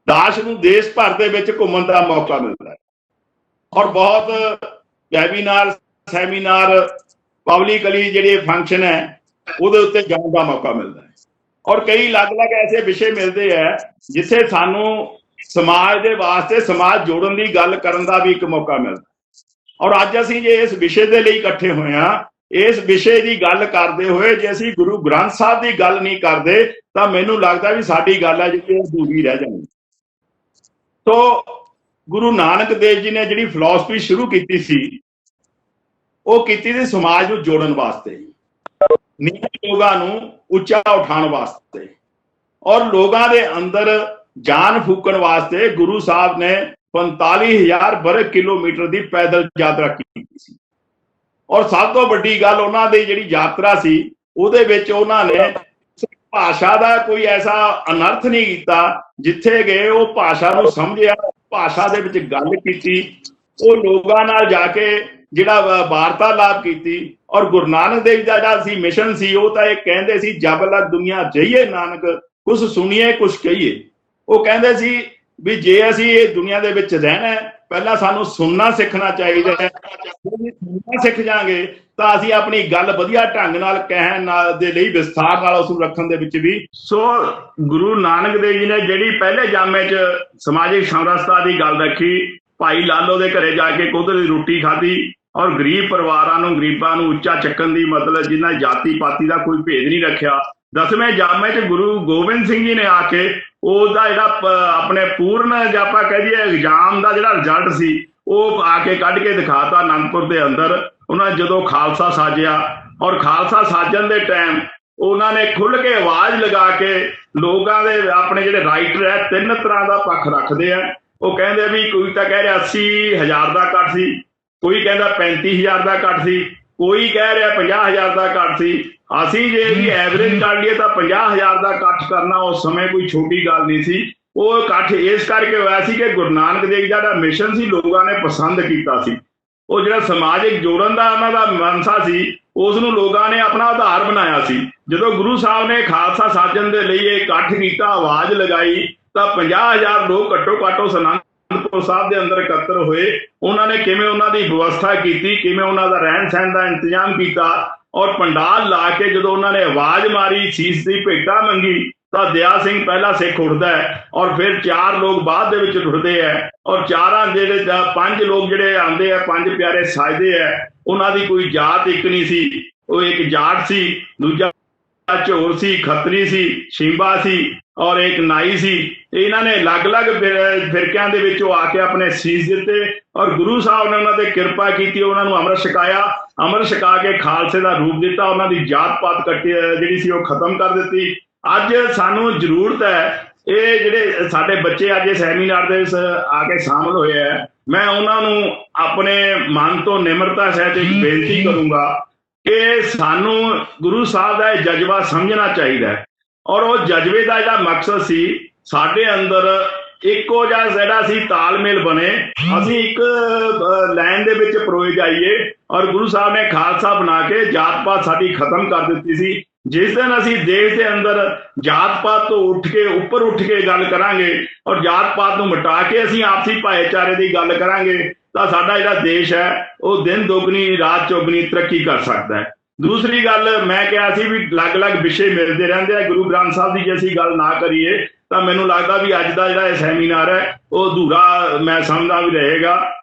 ਦਾਸ਼ ਨੂੰ ਦੇਸ਼ ਭਰ ਦੇ ਵਿੱਚ ਘੁੰਮਣ ਦਾ ਮੌਕਾ ਮਿਲਦਾ ਹੈ ਔਰ ਬਹੁਤ ਵੈਬੀਨਾਰ, ਸੈਮੀਨਾਰ, ਪਬਲਿਕਲੀ ਜਿਹੜੇ ਫੰਕਸ਼ਨ ਹੈ ਉਹਦੇ ਉੱਤੇ ਜਾਣ ਦਾ ਮੌਕਾ ਮਿਲਦਾ ਹੈ और कई अलग-अलग ऐसे विषय मिलते हैं जिथे सानू समाज के वास्ते, समाज जोड़न की गल करन दा भी एक मौका मिलता। और अज असीं जे इस विषय के लिए इकट्ठे हुए हाँ, इस विषय की गल करते हुए जे असीं गुरु ग्रंथ साहब की गल नहीं करते तो मैनूं लगदा भी साडी गल है जी अधूरी रह जानी। तो गुरु नानक देव जी ने जिहड़ी फिलॉसफी शुरू की सी वो कीती सी समाज नूं जोड़न वास्ते, नीचे लोगों नूं उच्चा उठाने वास्ते और लोगों के अंदर जान फूकण वास्ते गुरु साहब ने 45,000 वर्ग किलोमीटर की पैदल यात्रा की सी। और सब तो वड्डी गल उन्हां दी जिहड़ी यात्रा सी उहदे विच उन्हां ने भाषा का कोई ऐसा अनर्थ नहीं किया। जिथे गए वो भाषा नूं समझिया, भाषा दे विच गल कीती, वो लोगों नाल जाके जिहड़ा वार्तालाप की। और गुरु नानक देव का जिहड़ा मिशन सी वो तो एक कहंदे सी जब लग दुनिया जईए नानक कुछ सुनिए कुछ कहिए। वो कहंदे सी भी जे असीं इस दुनिया दे विच रहना है पहला सानू सुनना सीखना चाहिए है। सुनना सीख जाएंगे तो असीं अपनी गल वधिया ढंग नाल कहण दे लई विस्तार नाल उस रखण दे विच भी। सो गुरु नानक देव जी ने जिहड़ी पहले जामे च समाजिक समरसता की गल रखी, भाई लालो दे घरे जाके कुदरत दी रोटी खाधी और गरीब परिवारां नूं, गरीबां नूं उच्चा चक्कण दी, मतलब जिन्हां जाति पाति का कोई भेद नहीं रखिया। 10वें जामे च गुरु गोबिंद सिंह जी ने आके ਉਹਦਾ ਜਿਹੜਾ ਆਪਣੇ ਪੂਰਨ ਜੇ ਆਪਾਂ ਕਹਿ ਦਈਏ ਐਗਜ਼ਾਮ ਦਾ ਜਿਹੜਾ ਰਿਜ਼ਲਟ ਸੀ ਉਹ ਆ ਕੇ ਕੱਢ ਕੇ ਦਿਖਾਤਾ ਅਨੰਦਪੁਰ ਦੇ ਅੰਦਰ। ਉਹਨਾਂ ਜਦੋਂ ਖਾਲਸਾ ਸਾਜਿਆ ਔਰ ਖਾਲਸਾ ਸਾਜਣ ਦੇ ਟਾਈਮ ਉਹਨਾਂ ਨੇ ਖੁੱਲ੍ਹ ਕੇ ਆਵਾਜ਼ ਲਗਾ ਕੇ ਲੋਕਾਂ ਦੇ ਆਪਣੇ ਜਿਹੜੇ ਰਾਈਟਰ ਹੈ 3 ਤਰ੍ਹਾਂ ਦਾ ਪੱਖ ਰੱਖਦੇ ਆ। ਉਹ ਕਹਿੰਦੇ ਵੀ ਕੋਈ ਤਾਂ ਕਹਿ ਰਿਹਾ 80,000 ਦਾ ਇਕੱਠ ਸੀ, ਕੋਈ ਕਹਿੰਦਾ 35,000 ਦਾ ਇਕੱਠ ਸੀ, ਕੋਈ ਕਹਿ ਰਿਹਾ 50,000 ਦਾ ਇਕੱਠ ਸੀ। ਅਸੀਂ ਜੇ ਇਹਦੀ ਐਵਰੇਜ ਕਰ ਲਈਏ ਤਾਂ 50,000 ਦਾ ਇਕੱਠ ਕਰਨਾ ਉਸ ਸਮੇਂ ਕੋਈ ਛੋਟੀ ਗੱਲ ਨਹੀਂ ਸੀ। ਉਹ ਇਕੱਠ ਇਸ ਕਰਕੇ ਹੋਇਆ ਸੀ ਕਿ ਗੁਰੂ ਨਾਨਕ ਦੇਵ ਜੀ ਦਾ ਜਿਹੜਾ ਮਿਸ਼ਨ ਸੀ ਲੋਕਾਂ ਨੇ ਪਸੰਦ ਕੀਤਾ ਸੀ। ਉਹ ਜਿਹੜਾ ਸਮਾਜਿਕ ਜੋੜਨ ਦਾ ਉਹਨਾਂ ਦਾ ਮਨਸਾ ਸੀ ਉਸ ਨੂੰ ਲੋਕਾਂ ਨੇ ਆਪਣਾ ਆਧਾਰ ਬਣਾਇਆ ਸੀ। ਜਦੋਂ ਗੁਰੂ ਸਾਹਿਬ ਨੇ ਖਾਲਸਾ ਸਾਜਣ ਦੇ ਲਈ ਇਹ ਇਕੱਠ ਕੀਤਾ, ਆਵਾਜ਼ ਲਗਾਈ, ਤਾਂ 50,000 ਲੋਕ ਘੱਟੋ ਘੱਟ ਉਸ ਅਨੰਦਪੁਰ ਸਾਹਿਬ ਦੇ ਅੰਦਰ ਇਕੱਤਰ ਹੋਏ। ਉਹਨਾਂ ਨੇ ਕਿਵੇਂ ਉਹਨਾਂ ਦੀ ਵਿਵਸਥਾ ਕੀਤੀ, ਕਿਵੇਂ ਉਹਨਾਂ ਦਾ ਰਹਿਣ ਸਹਿਣ ਦਾ ਇੰਤਜ਼ਾਮ ਕੀਤਾ, ਔਰ ਪੰਡਾਲ ਲਾ ਕੇ ਜਦੋਂ ਉਹਨਾਂ ਨੇ ਆਵਾਜ਼ ਮਾਰੀ, ਸੀਸ ਦੀ ਭੇਟਾ ਮੰਗੀ, ਤਾਂ ਦਇਆ ਸਿੰਘ ਪਹਿਲਾ ਸਿੱਖ ਉੱਠਦਾ ਹੈ, ਔਰ ਫਿਰ 4 ਲੋਕ ਬਾਅਦ ਦੇ ਵਿੱਚ ਉੱਠਦੇ ਹੈ, ਔਰ ਚਾਰਾਂ ਜਿਹੜੇ 5 ਲੋਕ ਜਿਹੜੇ ਆਉਂਦੇ ਆ, 5 ਪਿਆਰੇ ਸਾਜਦੇ ਹੈ। ਉਹਨਾਂ ਦੀ ਕੋਈ ਜਾਤ ਇੱਕ ਨਹੀਂ ਸੀ, ਉਹ ਇੱਕ ਜਾਟ ਸੀ, ਦੂਜਾ ਝੋਰ ਸੀ, ਖੱਤਰੀ ਸੀ, ਸ਼ਿੰਬਾ ਸੀ, ਔਰ ਇੱਕ ਨਾਈ ਸੀ। ਇਹਨਾਂ ਨੇ ਅਲੱਗ-ਅਲੱਗ ਫਿਰਕਿਆਂ ਦੇ ਵਿੱਚੋਂ ਆ ਕੇ ਆਪਣੇ ਸੀਸ ਦਿੱਤੇ, ਔਰ ਗੁਰੂ ਸਾਹਿਬ ਨੇ ਉਹਨਾਂ ਤੇ ਕਿਰਪਾ ਕੀਤੀ, ਉਹਨਾਂ ਨੂੰ ਅੰਮ੍ਰਿਤ ਛਕਾਇਆ। ਅੰਮ੍ਰਿਤ ਛਕਾ ਕੇ ਖਾਲਸੇ ਦਾ ਰੂਪ ਦਿੱਤਾ, ਉਹਨਾਂ ਦੀ ਜਾਤ ਪਾਤ ਕੱਟੀ ਜਿਹੜੀ ਸੀ ਉਹ ਖਤਮ ਕਰ ਦਿੱਤੀ। ਅੱਜ ਸਾਨੂੰ ਜ਼ਰੂਰਤ ਹੈ, ਇਹ ਜਿਹੜੇ ਸਾਡੇ ਬੱਚੇ ਅੱਜ ਸੈਮੀਨਾਰ ਦੇ ਵਿੱਚ ਆ ਕੇ ਸ਼ਾਮਲ ਹੋਏ ਹੈ, ਮੈਂ ਉਹਨਾਂ ਨੂੰ ਆਪਣੇ ਮਨ ਤੋਂ ਨਿਮਰਤਾ ਸਹਿਤ ਇੱਕ ਬੇਨਤੀ ਕਰੂੰਗਾ ਕਿ ਸਾਨੂੰ ਗੁਰੂ ਸਾਹਿਬ ਦਾ ਇਹ ਜਜ਼ਬਾ ਸਮਝਣਾ ਚਾਹੀਦਾ ਹੈ, ਔਰ ਉਹ ਜਜ਼ਬੇ ਦਾ ਜਿਹੜਾ ਮਕਸਦ ਸੀ, ਸਾਡੇ ਅੰਦਰ ਇੱਕੋ ਜਿਹਾ ਜਿਹੜਾ ਸੀ ਤਾਲਮੇਲ ਬਣੇ, ਅਸੀਂ ਇੱਕ ਲਾਈਨ ਦੇ ਵਿੱਚ ਪਰੋਏ ਜਾਈਏ। ਔਰ ਗੁਰੂ ਸਾਹਿਬ ਨੇ ਖਾਲਸਾ ਬਣਾ ਕੇ ਜਾਤ ਪਾਤ ਸਾਡੀ ਖਤਮ ਕਰ ਦਿੱਤੀ ਸੀ। ਜਿਸ ਦਿਨ ਅਸੀਂ ਦੇਸ਼ ਦੇ ਅੰਦਰ ਜਾਤ ਪਾਤ ਤੋਂ ਉੱਠ ਕੇ ਉੱਪਰ ਉੱਠ ਕੇ ਗੱਲ ਕਰਾਂਗੇ, ਔਰ ਜਾਤ ਪਾਤ ਨੂੰ ਮਿਟਾ ਕੇ ਅਸੀਂ ਆਪਸੀ ਭਾਈਚਾਰੇ ਦੀ ਗੱਲ ਕਰਾਂਗੇ, ਤਾਂ ਸਾਡਾ ਜਿਹੜਾ ਦੇਸ਼ ਹੈ ਉਹ ਦਿਨ ਦੁਗਣੀ ਰਾਤ ਚੌਗਣੀ ਤਰੱਕੀ ਕਰ ਸਕਦਾ ਹੈ। ਦੂਸਰੀ ਗੱਲ ਮੈਂ ਕਿਹਾ ਸੀ ਵੀ ਅਲੱਗ-ਅਲੱਗ ਵਿਸ਼ੇ ਮਿਲਦੇ ਰਹਿੰਦੇ ਆ। ਗੁਰੂ ਗ੍ਰੰਥ ਸਾਹਿਬ ਦੀ ਜੇ ਅਸੀਂ ਗੱਲ ਨਾ ਕਰੀਏ ਤਾਂ ਮੈਨੂੰ ਲੱਗਦਾ ਵੀ ਅੱਜ ਦਾ ਜਿਹੜਾ ਇਹ ਸੈਮੀਨਾਰ ਹੈ ਉਹ ਅਧੂਰਾ ਮੈਂ ਸਮਝਦਾ ਵੀ ਰਹੇਗਾ।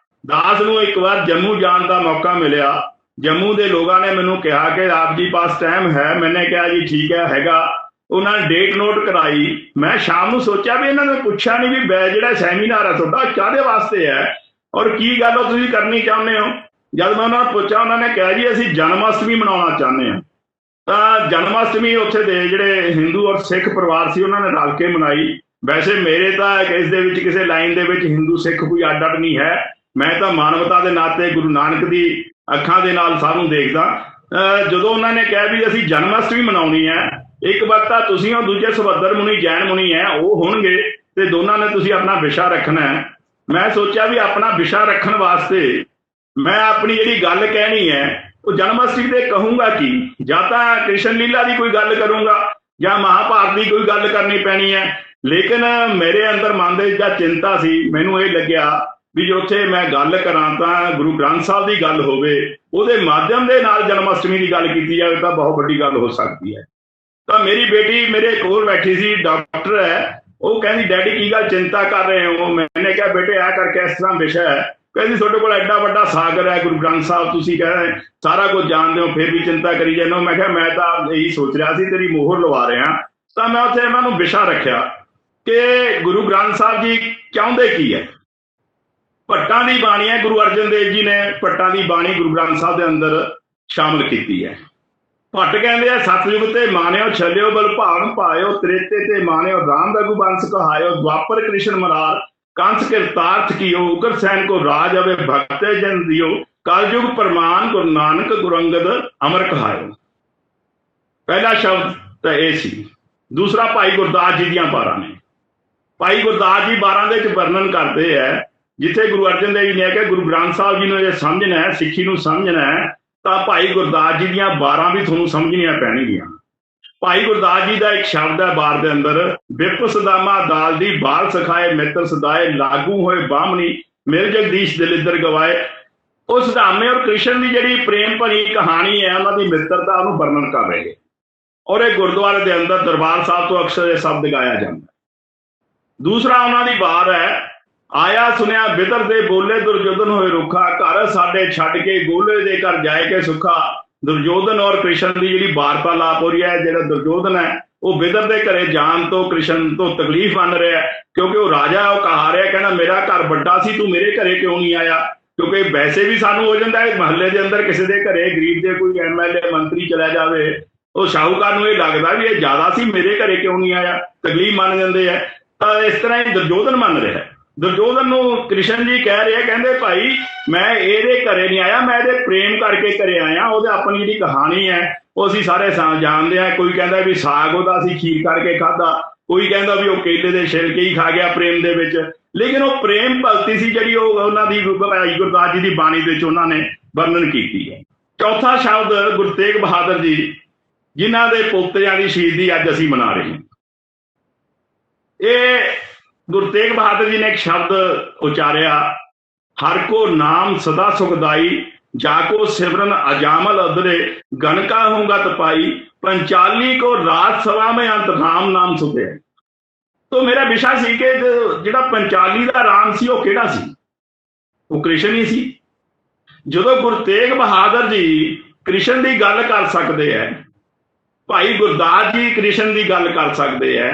ਦਾਸ ਨੂੰ ਇੱਕ ਵਾਰ ਜੰਮੂ ਜਾਣ ਦਾ ਮੌਕਾ ਮਿਲਿਆ। ਜੰਮੂ ਦੇ ਲੋਕਾਂ ਨੇ ਮੈਨੂੰ ਕਿਹਾ ਕਿ ਆਪ ਜੀ ਪਾਸ ਟਾਈਮ ਹੈ। ਮੈਨੇ ਕਿਹਾ ਜੀ ਠੀਕ ਹੈ, ਹੈਗਾ। ਉਹਨਾਂ ਨੇ ਡੇਟ ਨੋਟ ਕਰਾਈ। ਮੈਂ ਸ਼ਾਮ ਨੂੰ ਸੋਚਿਆ ਵੀ ਇਹਨਾਂ ਨੇ ਪੁੱਛਿਆ ਨਹੀਂ ਵੀ ਜਿਹੜਾ ਸੈਮੀਨਾਰ ਹੈ ਤੁਹਾਡਾ ਕਾਹਦੇ ਵਾਸਤੇ ਹੈ ਔਰ ਕੀ ਗੱਲ ਤੁਸੀਂ ਕਰਨੀ ਚਾਹੁੰਦੇ ਹੋ। ਜਦ ਮੈਂ ਉਹਨਾਂ ਨੂੰ ਪੁੱਛਿਆ, ਉਹਨਾਂ ਨੇ ਕਿਹਾ ਜੀ ਅਸੀਂ ਜਨਮ ਅਸ਼ਟਮੀ ਮਨਾਉਣਾ ਚਾਹੁੰਦੇ ਹਾਂ। ਤਾਂ ਜਨਮ ਅਸ਼ਟਮੀ ਉੱਥੇ ਦੇ ਜਿਹੜੇ ਹਿੰਦੂ ਔਰ ਸਿੱਖ ਪਰਿਵਾਰ ਸੀ ਉਹਨਾਂ ਨੇ ਰਲ ਕੇ ਮਨਾਈ। ਵੈਸੇ ਮੇਰੇ ਤਾਂ ਇਸ ਦੇ ਵਿੱਚ ਕਿਸੇ ਲਾਈਨ ਦੇ ਵਿੱਚ ਹਿੰਦੂ ਸਿੱਖ ਕੋਈ ਅੱਡ ਅੱਡ ਨਹੀਂ ਹੈ। ਮੈਂ ਤਾਂ ਮਾਨਵਤਾ ਦੇ ਨਾਤੇ ਗੁਰੂ ਨਾਨਕ ਦੀ ਅੱਖਾਂ ਦੇ ਨਾਲ ਸਭ ਨੂੰ ਦੇਖਦਾ। ਜਦੋਂ ਉਹਨਾਂ ਨੇ ਕਿਹਾ ਵੀ ਅਸੀਂ ਜਨਮ ਅਸ਼ਟਮੀ ਮਨਾਉਣੀ ਹੈ, ਇੱਕ ਵਕਤਾ ਤੁਸੀਂ ਹੋ, ਦੂਜੇ ਸੁਭੱਦਰ ਮੁਨੀ ਜੈਨ ਮੁਨੀ ਹੈ, ਉਹ ਹੋਣਗੇ, ਤੇ ਦੋਨਾਂ ਨੇ ਤੁਸੀਂ ਆਪਣਾ ਵਿਸ਼ਾ ਰੱਖਣਾ ਹੈ। ਮੈਂ ਸੋਚਿਆ ਵੀ ਆਪਣਾ ਵਿਸ਼ਾ ਰੱਖਣ ਵਾਸਤੇ ਮੈਂ ਆਪਣੀ ਜਿਹੜੀ ਗੱਲ ਕਹਿਣੀ ਹੈ ਉਹ ਜਨਮ ਅਸ਼ਟਮੀ ਤੇ ਕਹੂੰਗਾ ਕੀ, ਜਾਂ ਤਾਂ ਕ੍ਰਿਸ਼ਨ ਲੀਲਾ ਦੀ ਕੋਈ ਗੱਲ ਕਰੂੰਗਾ ਜਾਂ ਮਹਾਭਾਰਤ ਦੀ ਕੋਈ ਗੱਲ ਕਰਨੀ ਪੈਣੀ ਹੈ। ਲੇਕਿਨ ਮੇਰੇ ਅੰਦਰ ਮਨ ਦੇ ਜਾਂ ਚਿੰਤਾ ਸੀ, ਮੈਨੂੰ ਇਹ ਲੱਗਿਆ ਵੀ ਜੇ ਉੱਥੇ ਮੈਂ ਗੱਲ ਕਰਾਂ ਤਾਂ ਗੁਰੂ ਗ੍ਰੰਥ ਸਾਹਿਬ ਦੀ ਗੱਲ ਹੋਵੇ, ਉਹਦੇ ਮਾਧਿਅਮ ਦੇ ਨਾਲ ਜਨਮ ਅਸ਼ਟਮੀ ਦੀ ਗੱਲ ਕੀਤੀ ਜਾਵੇ ਤਾਂ ਬਹੁਤ ਵੱਡੀ ਗੱਲ ਹੋ ਸਕਦੀ ਹੈ। ਤਾਂ ਮੇਰੀ ਬੇਟੀ ਮੇਰੇ ਕੋਲ ਬੈਠੀ ਸੀ, ਡਾਕਟਰ ਹੈ, ਉਹ ਕਹਿੰਦੀ ਡੈਡੀ ਕੀ ਗੱਲ ਚਿੰਤਾ ਕਰ ਰਹੇ ਹੋ। ਮੈंने ਕਿਹਾ ਬੇਟੇ ਆ ਕਰਕੇ ਇਸ ਤਰ੍ਹਾਂ ਵਿਸ਼ਾ ਹੈ। ਕਹਿੰਦੀ ਤੁਹਾਡੇ ਕੋਲ ਐਡਾ ਵੱਡਾ ਸਾਗਰ ਹੈ ਗੁਰੂ ਗ੍ਰੰਥ ਸਾਹਿਬ, ਤੁਸੀਂ ਕਹਿੰਦੇ ਸਾਰਾ ਕੁਝ ਜਾਣਦੇ ਹੋ, ਫਿਰ ਵੀ ਚਿੰਤਾ ਕਰੀ ਜਾਂਦੇ ਹੋ। ਮੈਂ ਕਿਹਾ ਮੈਂ ਤਾਂ ਇਹੀ ਸੋਚ ਰਿਹਾ ਸੀ, ਤੇਰੀ ਮੋਹਰ ਲਵਾ ਰਿਹਾ। ਤਾਂ ਮੈਂ ਉੱਥੇ ਇਹਨਾਂ ਨੂੰ ਵਿਸ਼ਾ ਰੱਖਿਆ ਕਿ ਗੁਰੂ ਗ੍ਰੰਥ ਸਾਹਿਬ ਜੀ ਚਾਹੁੰਦੇ ਕੀ ਹੈ। ਭੱਟਾਂ ਦੀ ਬਾਣੀ ਹੈ, ਗੁਰੂ ਅਰਜਨ ਦੇਵ ਜੀ ਨੇ ਭੱਟਾਂ ਦੀ ਬਾਣੀ ਗੁਰੂ ਗ੍ਰੰਥ ਸਾਹਿਬ ਦੇ ਅੰਦਰ ਸ਼ਾਮਲ ਕੀਤੀ ਹੈ। ਭੱਟ ਕਹਿੰਦੇ ਆ ਸਤਯੁਗ ਤੇ ਮਾਨਿਓ ਛਲਿਓ ਬਲ ਭਾਗ ਪਾਇਓ, ਤ੍ਰੇਤੇ ਤੇ ਮਾਨਿਓ ਰਾਮ ਰਘੁਬੰਸ ਕਹਾਇਓ, ਦੁਆਪਰ ਕ੍ਰਿਸ਼ਨ ਮਰਾਰ कंस किरतार्थ कियो, उग्र सैन को राज अवे भक्ते जन दियो, कलयुग प्रमाण गुरु नानक गुरु अंगद अमर कहायो। पहला शब्द तो यह सी। दूसरा भाई गुरदास जी दियां 12 ने। भाई गुरदास जी 12 दे विच वर्णन करते हैं, जिथे गुरु अर्जन देव जी ने कहा गुरु ग्रंथ साहब जी ने जे समझना है, सिक्खी नूं समझना है, तो भाई गुरदास जी दियां 12 भी तुहानूं समझणियां पैणगियां। भाई गुरदास जी का एक शब्द है बार के अंदर, विप सदामा दाल दी बाल सखाए मित्र सदाए, लागू होए बामनी मिल जगदीश दिल इधर गवाए। उस सदामे और कृष्ण की जिहड़ी प्रेम भरी कहानी है, उन्होंने मित्रता उन्होंने वर्णन कर रहे हैं। और एक गुरुद्वारे के अंदर दरबार साहब तो अक्सर यह शब्द गाया जाता है। दूसरा उन्होंने बार है, आया सुनिया बितर दे बोले दुर्योधन होए रुखा, घर साडे छड्ड के गोले दे घर जाए के सुखा। दुर्योधन और कृष्ण की जी वार्तालाप हो रही है। जो दुर्योधन है वो बिदर के घरे जान तो कृष्ण तो तकलीफ मन रहा है, क्योंकि वो राजा है, वो कहा रहा है, कहना मेरा घर बड़ा सी, तू मेरे घरे क्यों नहीं आया। क्योंकि वैसे भी सानू हो जाता है महल्ले के अंदर किसी के घरे गरीब के कोई MLA मंत्री चला जाए, वो शाहूकार नूं ये लगता भी ये ज्यादा सी, मेरे घरे क्यों नहीं आया, तकलीफ मन जाते हैं। तो इस तरह ही दुर्योधन मन रहा है। दुर्योधन नूं कृष्ण जी कह रहे हैं, कहते भाई मैं ये घरे नहीं आया, मैं ये प्रेम करके घरे आया। वो अपनी जी कहानी है वो असीं सारे जानते हैं। कोई कहता भी साग वो असीं खीर करके खाधा, कोई कहता भी वो केले के छिलके ही खा गया प्रेम दे विच। लेकिन वो प्रेम भगती सी जिहड़ी उन्हां दी भाई गुरदास जी की बाणी दे विच उन्हां ने वर्णन की है। ਚੌਥਾ ਸ਼ਬਦ ਗੁਰੂ ਤੇਗ ਬਹਾਦਰ ਜੀ, ਜਿਨ੍ਹਾਂ ਦੇ ਪੋਤਰਿਆਂ ਦੀ ਸ਼ਹੀਦੀ ਅੱਜ ਅਸੀਂ ਮਨਾ ਰਹੇ ਹਾਂ। ਇਹ ਗੁਰੂ ਤੇਗ ਬਹਾਦਰ ਜੀ ਨੇ ਇੱਕ ਸ਼ਬਦ ਉਚਾਰਿਆ, ਹਰ ਕੋ ਨਾਮ ਸਦਾ ਸੁਖਦਾਈ, जाको सिमरन अजामल अदरे गणका होगा तपाई, पंचाली को राजसभा में अंत राम नाम सुते। तो मेरा विषय सी कि जिहड़ा पंचाली का राम सी वो किहड़ा सी? वो कृष्ण ही सी। जो गुरु तेग बहादुर जी कृष्ण की गल कर सकते हैं, भाई गुरदास जी कृष्ण की गल कर सकते हैं,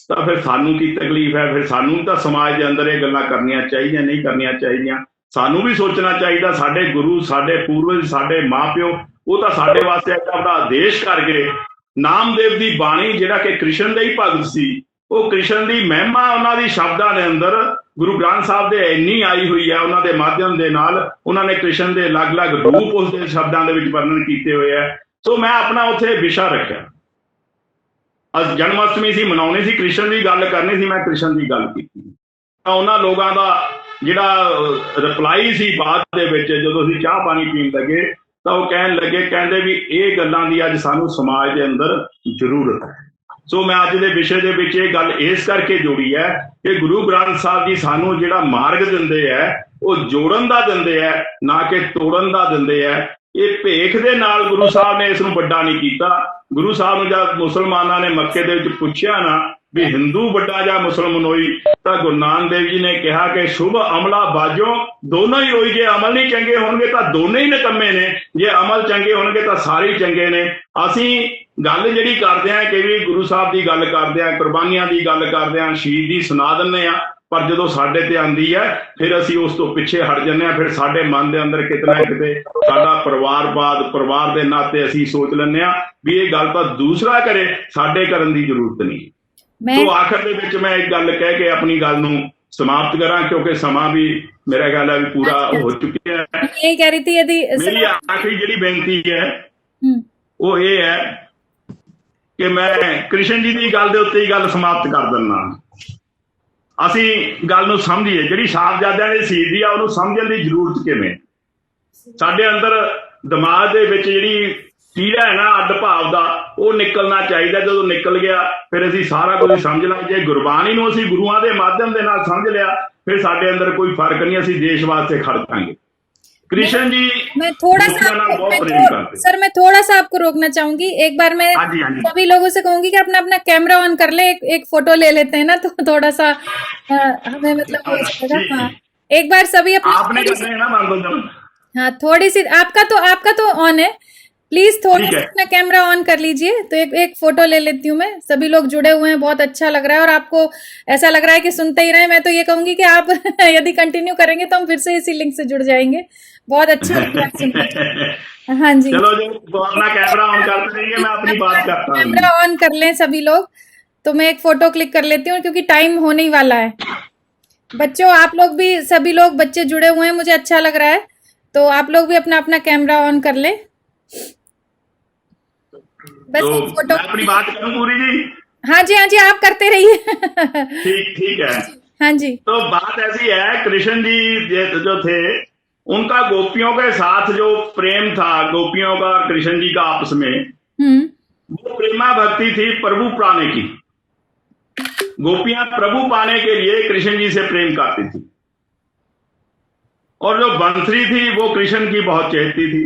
तो फिर सानू की तकलीफ है? फिर सानू तो समाज के अंदर ये गल्लां करनियां चाहिए, नहीं करनियां चाहिए? सानू भी सोचना चाहिए। साडे गुरु, साडे पूर्वज, साडे माँ प्यो, वो तो साडे वास्ते एक अपना आदेश करके नामदेव की बाणी जिहड़ा कि कृष्ण दे ही भगत सी, वो कृष्ण की महिमा उन्हां दी शब्दां दे अंदर गुरु ग्रंथ साहब दे इन्नी आई हुई है। उन्हां दे माध्यम दे नाल उन्होंने कृष्ण के अलग अलग रूप उसके शब्दां दे विच वर्णन किए हुए है। तो मैं अपना उत्थे विषय रखा, अज जन्माष्टमी सी मनाउणी सी, कृष्ण की गल करनी सी, मैं कृष्ण की गल की। उन्हां लोगों का ਜਿਹੜਾ ਰਿਪਲਾਈ ਸੀ ਬਾਅਦ ਦੇ ਵਿੱਚ ਜਦੋਂ ਅਸੀਂ ਚਾਹ ਪਾਣੀ ਪੀਣ ਲੱਗੇ ਤਾਂ ਉਹ ਕਹਿਣ ਲੱਗੇ, ਕਹਿੰਦੇ ਵੀ ਇਹ ਗੱਲਾਂ ਦੀ ਅੱਜ ਸਾਨੂੰ ਸਮਾਜ ਦੇ ਅੰਦਰ ਜ਼ਰੂਰਤ ਹੈ। ਸੋ ਮੈਂ ਅੱਜ ਦੇ ਵਿਸ਼ੇ ਦੇ ਵਿੱਚ ਇਹ ਗੱਲ ਇਸ ਕਰਕੇ ਜੋੜੀ ਹੈ ਕਿ ਗੁਰੂ ਗ੍ਰੰਥ ਸਾਹਿਬ ਜੀ ਸਾਨੂੰ ਜਿਹੜਾ ਮਾਰਗ ਦਿੰਦੇ ਹੈ ਉਹ ਜੋੜਨ ਦਾ ਦਿੰਦੇ ਹੈ, ਨਾ ਕਿ ਤੋੜਨ ਦਾ ਦਿੰਦੇ ਹੈ। ਇਹ ਭੇਖ ਦੇ ਨਾਲ ਗੁਰੂ ਸਾਹਿਬ ਨੇ ਇਸ ਨੂੰ ਵੱਡਾ ਨਹੀਂ ਕੀਤਾ। ਗੁਰੂ ਸਾਹਿਬ ਨੂੰ ਜਦ ਮੁਸਲਮਾਨਾਂ ਨੇ ਮੱਕੇ ਦੇ ਵਿੱਚ ਪੁੱਛਿਆ ਨਾ भी हिंदू बड़ा जा मुसलमान होई, तो गुरु नानक देव जी ने कहा कि शुभ अमला बाजो दोनों ही होई, जे अमल नहीं चंगे होंगे तो दोनों ही निकम्मे ने, जे अमल चंगे होंगे तो सारे ही चंगे ने। असी गल जिहड़ी करदे हां कि भी गुरु साहब की गल करदे हां, कुर्बानियां की गल करदे हां, शहीदी सुना दिंदे हां, पर जदों साडे ते आंदी है फिर असी उस तो पिछे हट जन्ने हां। फिर साडे मन दे अंदर कितना किते साडा परिवारवाद, परिवार दे नाते असी सोच लैंदे हां भी ये गल तां दूसरा करे, साडे करन दी जरूरत नहीं। तो आखिर दे विच मैं एक गल कह के अपनी गल नूं समाप्त करा, क्योंकि समा भी मेरा ख्याल है भी पूरा हो चुका है। यही कह रही थी, यदि मेरी आखिरी जिहड़ी बेनती है वो ये है कि मैं कृष्ण जी की गल दे उत्ते ही गल समाप्त कर दिंदा। असीं गल नूं समझीए, जिहड़ी साहबजादियां दी शहीदी आ उहनूं समझण दी जरूरत किवें? साडे अंदर दिमाग दे विच जिहड़ी कीड़ा है ना अड्ड भाव का, वो निकलना चाहिए। जो निकल गया फिर असी सारा कुछ समझ ला। जे गुरबाणी नूं असी गुरुआं दे माध्यम दे नाल समझ लिया फिर साडे अंदर कोई फर्क नहीं, असी देश वास्ते खड़ पाएंगे। कृष्ण जी मैं थोड़ा सा सर मैं थोड़ा सा आपको रोकना चाहूंगी। एक बार मैं सभी लोगों से कहूंगी कि अपना अपना कैमरा ऑन कर ले, एक फोटो ले लेते हैं ना, तो थोड़ा सा हमें मतलब हो जाएगा। हाँ, एक बार सभी अपना, हाँ थोड़ी सी आपका तो ऑन है, प्लीज थोड़ा सा अपना कैमरा ऑन कर लीजिए। तो एक फोटो ले लेती हूँ मैं। सभी लोग जुड़े हुए हैं, बहुत अच्छा लग रहा है और आपको ऐसा लग रहा है कि सुनते ही रहे। मैं तो ये कहूंगी कि आप यदि कंटिन्यू करेंगे तो हम फिर से इसी लिंक से जुड़ जाएंगे। बहुत अच्छा सुनते। हाँ जी, चलो जो अपना कैमरा ऑन करते रहिए, मैं अपनी बात करता हूँ। कैमरा ऑन कर लें सभी लोग। तो मैं एक फोटो क्लिक कर लेती हूँ क्योंकि टाइम होने ही वाला है। बच्चों आप लोग भी, सभी लोग बच्चे जुड़े हुए हैं, मुझे अच्छा लग रहा है। तो आप लोग भी अपना अपना कैमरा ऑन कर लें। बस तो एक फोटो, मैं अपनी बात करूं पूरी जी? हाँ जी, हाँ जी, आप करते रहिए। ठीक है। हाँ जी, तो बात ऐसी है, कृष्ण जी जो थे उनका गोपियों के साथ जो प्रेम था, गोपियों का कृष्ण जी का आपस में, वो प्रेमा भक्ति थी प्रभु पाने की। गोपियां प्रभु पाने के लिए कृष्ण जी से प्रेम करती थी, और जो बंसरी थी वो कृष्ण की बहुत चहेती थी।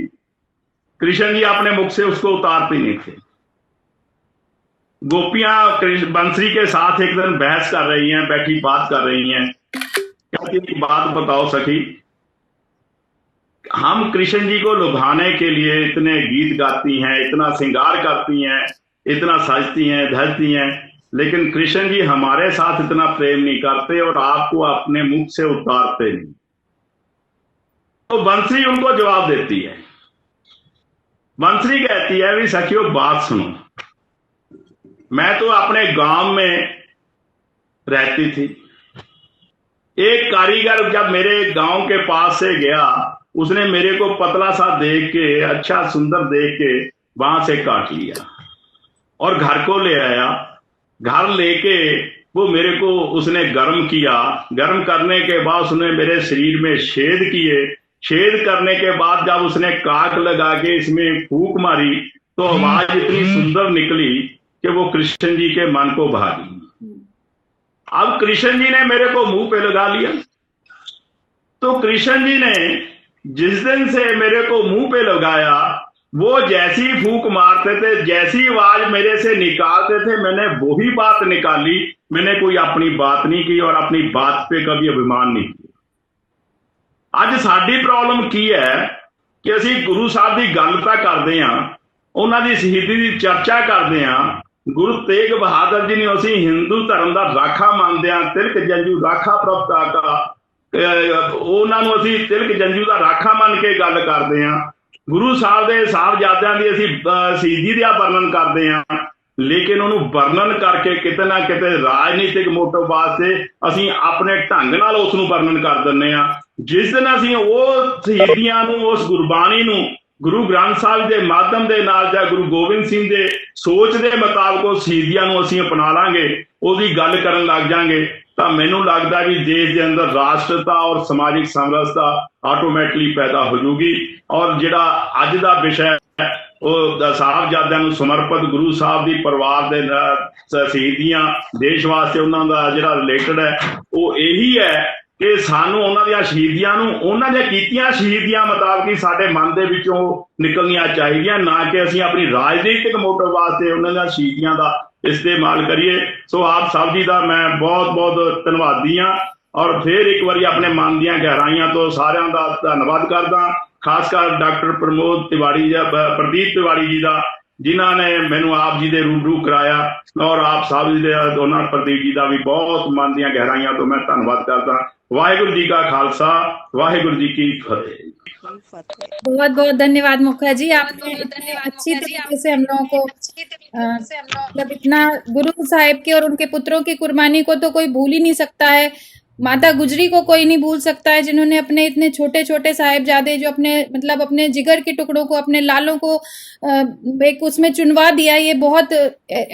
कृष्ण जी अपने मुख से उसको उतारते नहीं थे। गोपियां बंसरी के साथ एक दिन बहस कर रही हैं, बैठी बात कर रही हैं। कहती बात बताओ सखी, हम कृष्ण जी को लुभाने के लिए इतने गीत गाती हैं, इतना श्रृंगार करती हैं, इतना सजती हैं, धजती हैं, लेकिन कृष्ण जी हमारे साथ इतना प्रेम नहीं करते और आपको अपने मुख से उतारते नहीं। तो बंसरी उनको जवाब देती है। बंसरी कहती है भी सखियों बात सुनो, मैं तो अपने गांव में रहती थी। एक कारीगर जब मेरे गांव के पास से गया, उसने मेरे को पतला सा देख के, अच्छा सुंदर देख के वहां से काट लिया और घर को ले आया। घर लेके वो मेरे को उसने गर्म किया। गर्म करने के बाद उसने मेरे शरीर में छेद किए। छेद करने के बाद जब उसने काक लगा के इसमें फूंक मारी तो आवाज इतनी सुंदर निकली कि वो कृष्ण जी के मन को भा गई। अब कृष्ण जी ने मेरे को मुंह पे लगा लिया। तो कृष्ण जी ने जिस दिन से मेरे को मुंह पे लगाया, वो जैसी फूंक मारते थे, जैसी आवाज मेरे से निकालते थे, मैंने वही बात निकाली। मैंने कोई अपनी बात नहीं की और अपनी बात पे कभी अभिमान नहीं किया। ਅੱਜ ਸਾਡੀ ਪ੍ਰੋਬਲਮ ਕੀ ਹੈ ਕਿ ਅਸੀਂ ਗੁਰੂ ਸਾਹਿਬ ਦੀ ਗੱਲ ਤਾਂ ਕਰਦੇ ਹਾਂ, ਉਹਨਾਂ ਦੀ ਸ਼ਹੀਦੀ ਦੀ ਚਰਚਾ ਕਰਦੇ ਹਾਂ। ਗੁਰੂ ਤੇਗ ਬਹਾਦਰ ਜੀ ਨੂੰ ਅਸੀਂ ਹਿੰਦੂ ਧਰਮ ਦਾ ਰਾਖਾ ਮੰਨਦੇ ਹਾਂ। ਤਿਲਕ ਜੰਜੂ ਰਾਖਾ ਪ੍ਰਭ ਤਾਕਾ, ਉਹਨਾਂ ਨੂੰ ਅਸੀਂ ਤਿਲਕ ਜੰਜੂ ਦਾ ਰਾਖਾ ਮੰਨ ਕੇ ਗੱਲ ਕਰਦੇ ਹਾਂ। ਗੁਰੂ ਸਾਹਿਬ ਦੇ ਸਾਹਿਬਜ਼ਾਦਿਆਂ ਦੀ ਅਸੀਂ ਸ਼ਹੀਦੀ ਦਾ ਵਰਣਨ ਕਰਦੇ ਹਾਂ, ਲੇਕਿਨ ਉਹਨੂੰ ਵਰਣਨ ਕਰਕੇ ਕਿਤੇ ਨਾ ਕਿਤੇ ਰਾਜਨੀਤਿਕ ਮੋਟਿਵ ਵਾਸਤੇ ਅਸੀਂ ਆਪਣੇ ਢੰਗ ਨਾਲ ਉਸ ਨੂੰ ਵਰਣਨ ਕਰ ਦਿੰਦੇ ਹਾਂ। ਜਿਸ ਦਿਨ ਅਸੀਂ ਉਹ ਸ਼ਹੀਦੀਆਂ ਨੂੰ, ਉਸ ਗੁਰਬਾਣੀ ਨੂੰ ਗੁਰੂ ਗ੍ਰੰਥ ਸਾਹਿਬ ਦੇ ਮਾਧਿਅਮ ਦੇ ਨਾਲ ਜਾਂ ਗੁਰੂ ਗੋਬਿੰਦ ਸਿੰਘ ਦੇ ਸੋਚ ਦੇ ਮੁਤਾਬਕ ਉਹ ਸ਼ਹੀਦੀਆਂ ਨੂੰ ਅਸੀਂ ਅਪਣਾ ਲਾਂਗੇ, ਉਹਦੀ ਗੱਲ ਕਰਨ ਲੱਗ ਜਾਾਂਗੇ, ਤਾਂ ਮੈਨੂੰ ਲੱਗਦਾ ਵੀ ਦੇਸ਼ ਦੇ ਅੰਦਰ ਰਾਸ਼ਟਰਤਾ ਔਰ ਸਮਾਜਿਕ ਸਮਰਸਤਾ ਆਟੋਮੈਟਿਕਲੀ ਪੈਦਾ ਹੋ ਜੂਗੀ। ਔਰ ਜਿਹੜਾ ਅੱਜ ਦਾ ਵਿਸ਼ਾ ਹੈ ਉਹ ਸਾਹਿਬਜ਼ਾਦਿਆਂ ਨੂੰ ਸਮਰਪਿਤ ਗੁਰੂ ਸਾਹਿਬ ਦੀ ਪਰਿਵਾਰ ਦੇ ਸ਼ਹੀਦੀਆਂ, ਦੇਸ਼ ਵਾਸਤੇ ਉਹਨਾਂ ਦਾ ਜਿਹੜਾ ਰਿਲੇਟਡ ਹੈ ਉਹ ਇਹੀ ਹੈ ਕਿ ਸਾਨੂੰ ਉਹਨਾਂ ਦੀਆਂ ਸ਼ਹੀਦੀਆਂ ਨੂੰ ਉਹਨਾਂ ਦੀਆਂ ਕੀਤੀਆਂ ਸ਼ਹੀਦੀਆਂ ਮੁਤਾਬਕ ਹੀ ਸਾਡੇ ਮਨ ਦੇ ਵਿੱਚੋਂ ਨਿਕਲਣੀਆਂ ਚਾਹੀਦੀਆਂ, ਨਾ ਕਿ ਅਸੀਂ ਆਪਣੀ ਰਾਜਨੀਤਿਕ ਮੋਟਿਵ ਵਾਸਤੇ ਉਹਨਾਂ ਦੀਆਂ ਸ਼ਹੀਦੀਆਂ ਦਾ ਇਸਤੇਮਾਲ ਕਰੀਏ। ਸੋ ਆਪ ਸਭ ਜੀ ਦਾ ਮੈਂ ਬਹੁਤ ਬਹੁਤ ਧੰਨਵਾਦੀ ਹਾਂ ਔਰ ਫਿਰ ਇੱਕ ਵਾਰੀ ਆਪਣੇ ਮਨ ਦੀਆਂ ਗਹਿਰਾਈਆਂ ਤੋਂ ਸਾਰਿਆਂ ਦਾ ਧੰਨਵਾਦ ਕਰਦਾ, ਖਾਸ ਕਰ ਡਾਕਟਰ ਪ੍ਰਮੋਦ ਤਿਵਾੜੀ ਜਾਂ ਪ੍ਰਦੀਪ ਤਿਵਾੜੀ ਜੀ ਦਾ, ਜਿਨ੍ਹਾਂ ਨੇ ਮੈਨੂੰ ਆਪ ਜੀ ਦੇ ਰੂਬਰੂ ਕਰਾਇਆ। ਔਰ ਆਪ ਸਭ ਜੀ ਦੇ ਉਹਨਾਂ ਪ੍ਰਦੀਪ ਜੀ ਦਾ ਵੀ ਬਹੁਤ ਮਨ ਦੀਆਂ ਗਹਿਰਾਈਆਂ ਤੋਂ ਮੈਂ ਧੰਨਵਾਦ ਕਰਦਾ। वाहिगुरु जी का खालसा, वाहिगुरु जी की फतेह। बहुत बहुत धन्यवाद मुखा जी, आपने इतने अच्छी तरीके से हम लोगों को मतलब इतना गुरु साहिब के और उनके पुत्रों की कुर्बानी को तो कोई भूल ही नहीं सकता है। माता गुजरी को कोई नहीं भूल सकता है, जिन्होंने अपने इतने छोटे छोटे साहिबजादे जो अपने मतलब अपने जिगर के टुकड़ों को, अपने लालों को एक उसमें चुनवा दिया। ये बहुत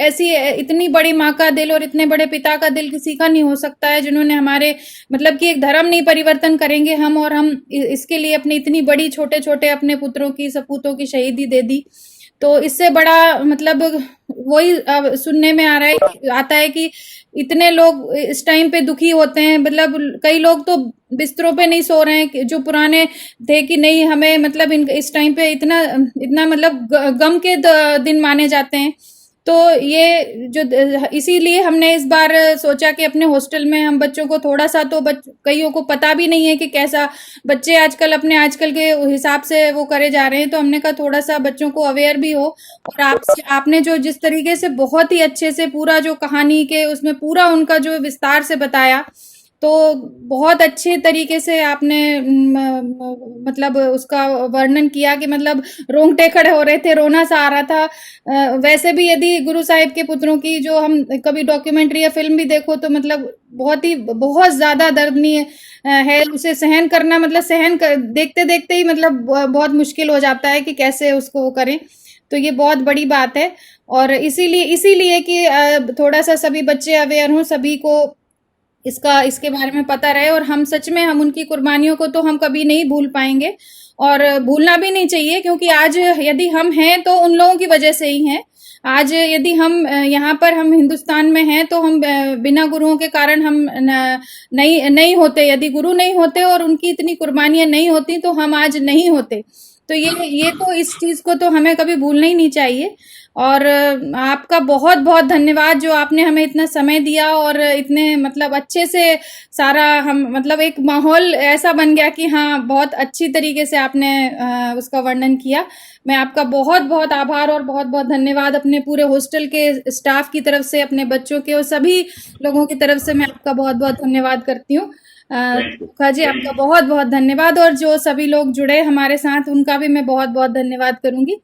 ऐसी इतनी बड़ी माँ का दिल और इतने बड़े पिता का दिल किसी का नहीं हो सकता है, जिन्होंने हमारे मतलब कि एक धर्म नहीं परिवर्तन करेंगे हम, और हम इसके लिए अपनी इतनी बड़ी छोटे छोटे अपने पुत्रों की सपूतों की शहीदी दे दी। तो इससे बड़ा मतलब वही सुनने में आता है कि इतने लोग इस टाइम पे दुखी होते हैं। मतलब कई लोग तो बिस्तरों पे नहीं सो रहे हैं, जो पुराने थे कि नहीं हमें मतलब इस टाइम पे इतना मतलब गम के दिन माने जाते हैं। तो ये जो इसीलिए हमने इस बार सोचा कि अपने हॉस्टल में हम बच्चों को थोड़ा सा, तो कईयों को पता भी नहीं है कि कैसा बच्चे आजकल के हिसाब से वो करे जा रहे हैं, तो हमने कहा थोड़ा सा बच्चों को अवेयर भी हो। और आपने जो जिस तरीके से बहुत ही अच्छे से पूरा जो कहानी के उसमें पूरा उनका जो विस्तार से बताया, तो बहुत अच्छे तरीके से आपने मतलब उसका वर्णन किया कि मतलब रोंगटे खड़े हो रहे थे, रोना सा आ रहा था। वैसे भी यदि गुरु साहिब के पुत्रों की जो हम कभी डॉक्यूमेंट्री या फिल्म भी देखो तो मतलब बहुत ज्यादा दर्दनीय है, उसे सहन करना मतलब देखते देखते ही मतलब बहुत मुश्किल हो जाता है कि कैसे उसको वो करें। तो ये बहुत बड़ी बात है, और इसीलिए कि थोड़ा सा सभी बच्चे अवेयर हों, सभी को इसके बारे में पता रहे। और हम सच में हम उनकी कुर्बानियों को तो हम कभी नहीं भूल पाएंगे और भूलना भी नहीं चाहिए, क्योंकि आज यदि हम हैं तो उन लोगों की वजह से ही हैं। आज यदि हम यहाँ पर हम हिंदुस्तान में हैं तो हम बिना गुरुओं के कारण हम नहीं होते। यदि गुरु नहीं होते और उनकी इतनी कुर्बानियां नहीं होती तो हम आज नहीं होते। तो ये तो इस चीज को तो हमें कभी भूलना ही नहीं चाहिए। और आपका बहुत बहुत धन्यवाद जो आपने हमें इतना समय दिया और इतने मतलब अच्छे से सारा हम मतलब एक माहौल ऐसा बन गया कि हाँ बहुत अच्छी तरीके से आपने उसका वर्णन किया। मैं आपका बहुत बहुत आभार और बहुत बहुत धन्यवाद अपने पूरे हॉस्टल के स्टाफ की तरफ से, अपने बच्चों के और सभी लोगों की तरफ से मैं आपका बहुत बहुत धन्यवाद करती हूँ। मुखा जी आपका बहुत बहुत धन्यवाद, और जो सभी लोग जुड़े हमारे साथ उनका भी मैं बहुत बहुत धन्यवाद करूंगी।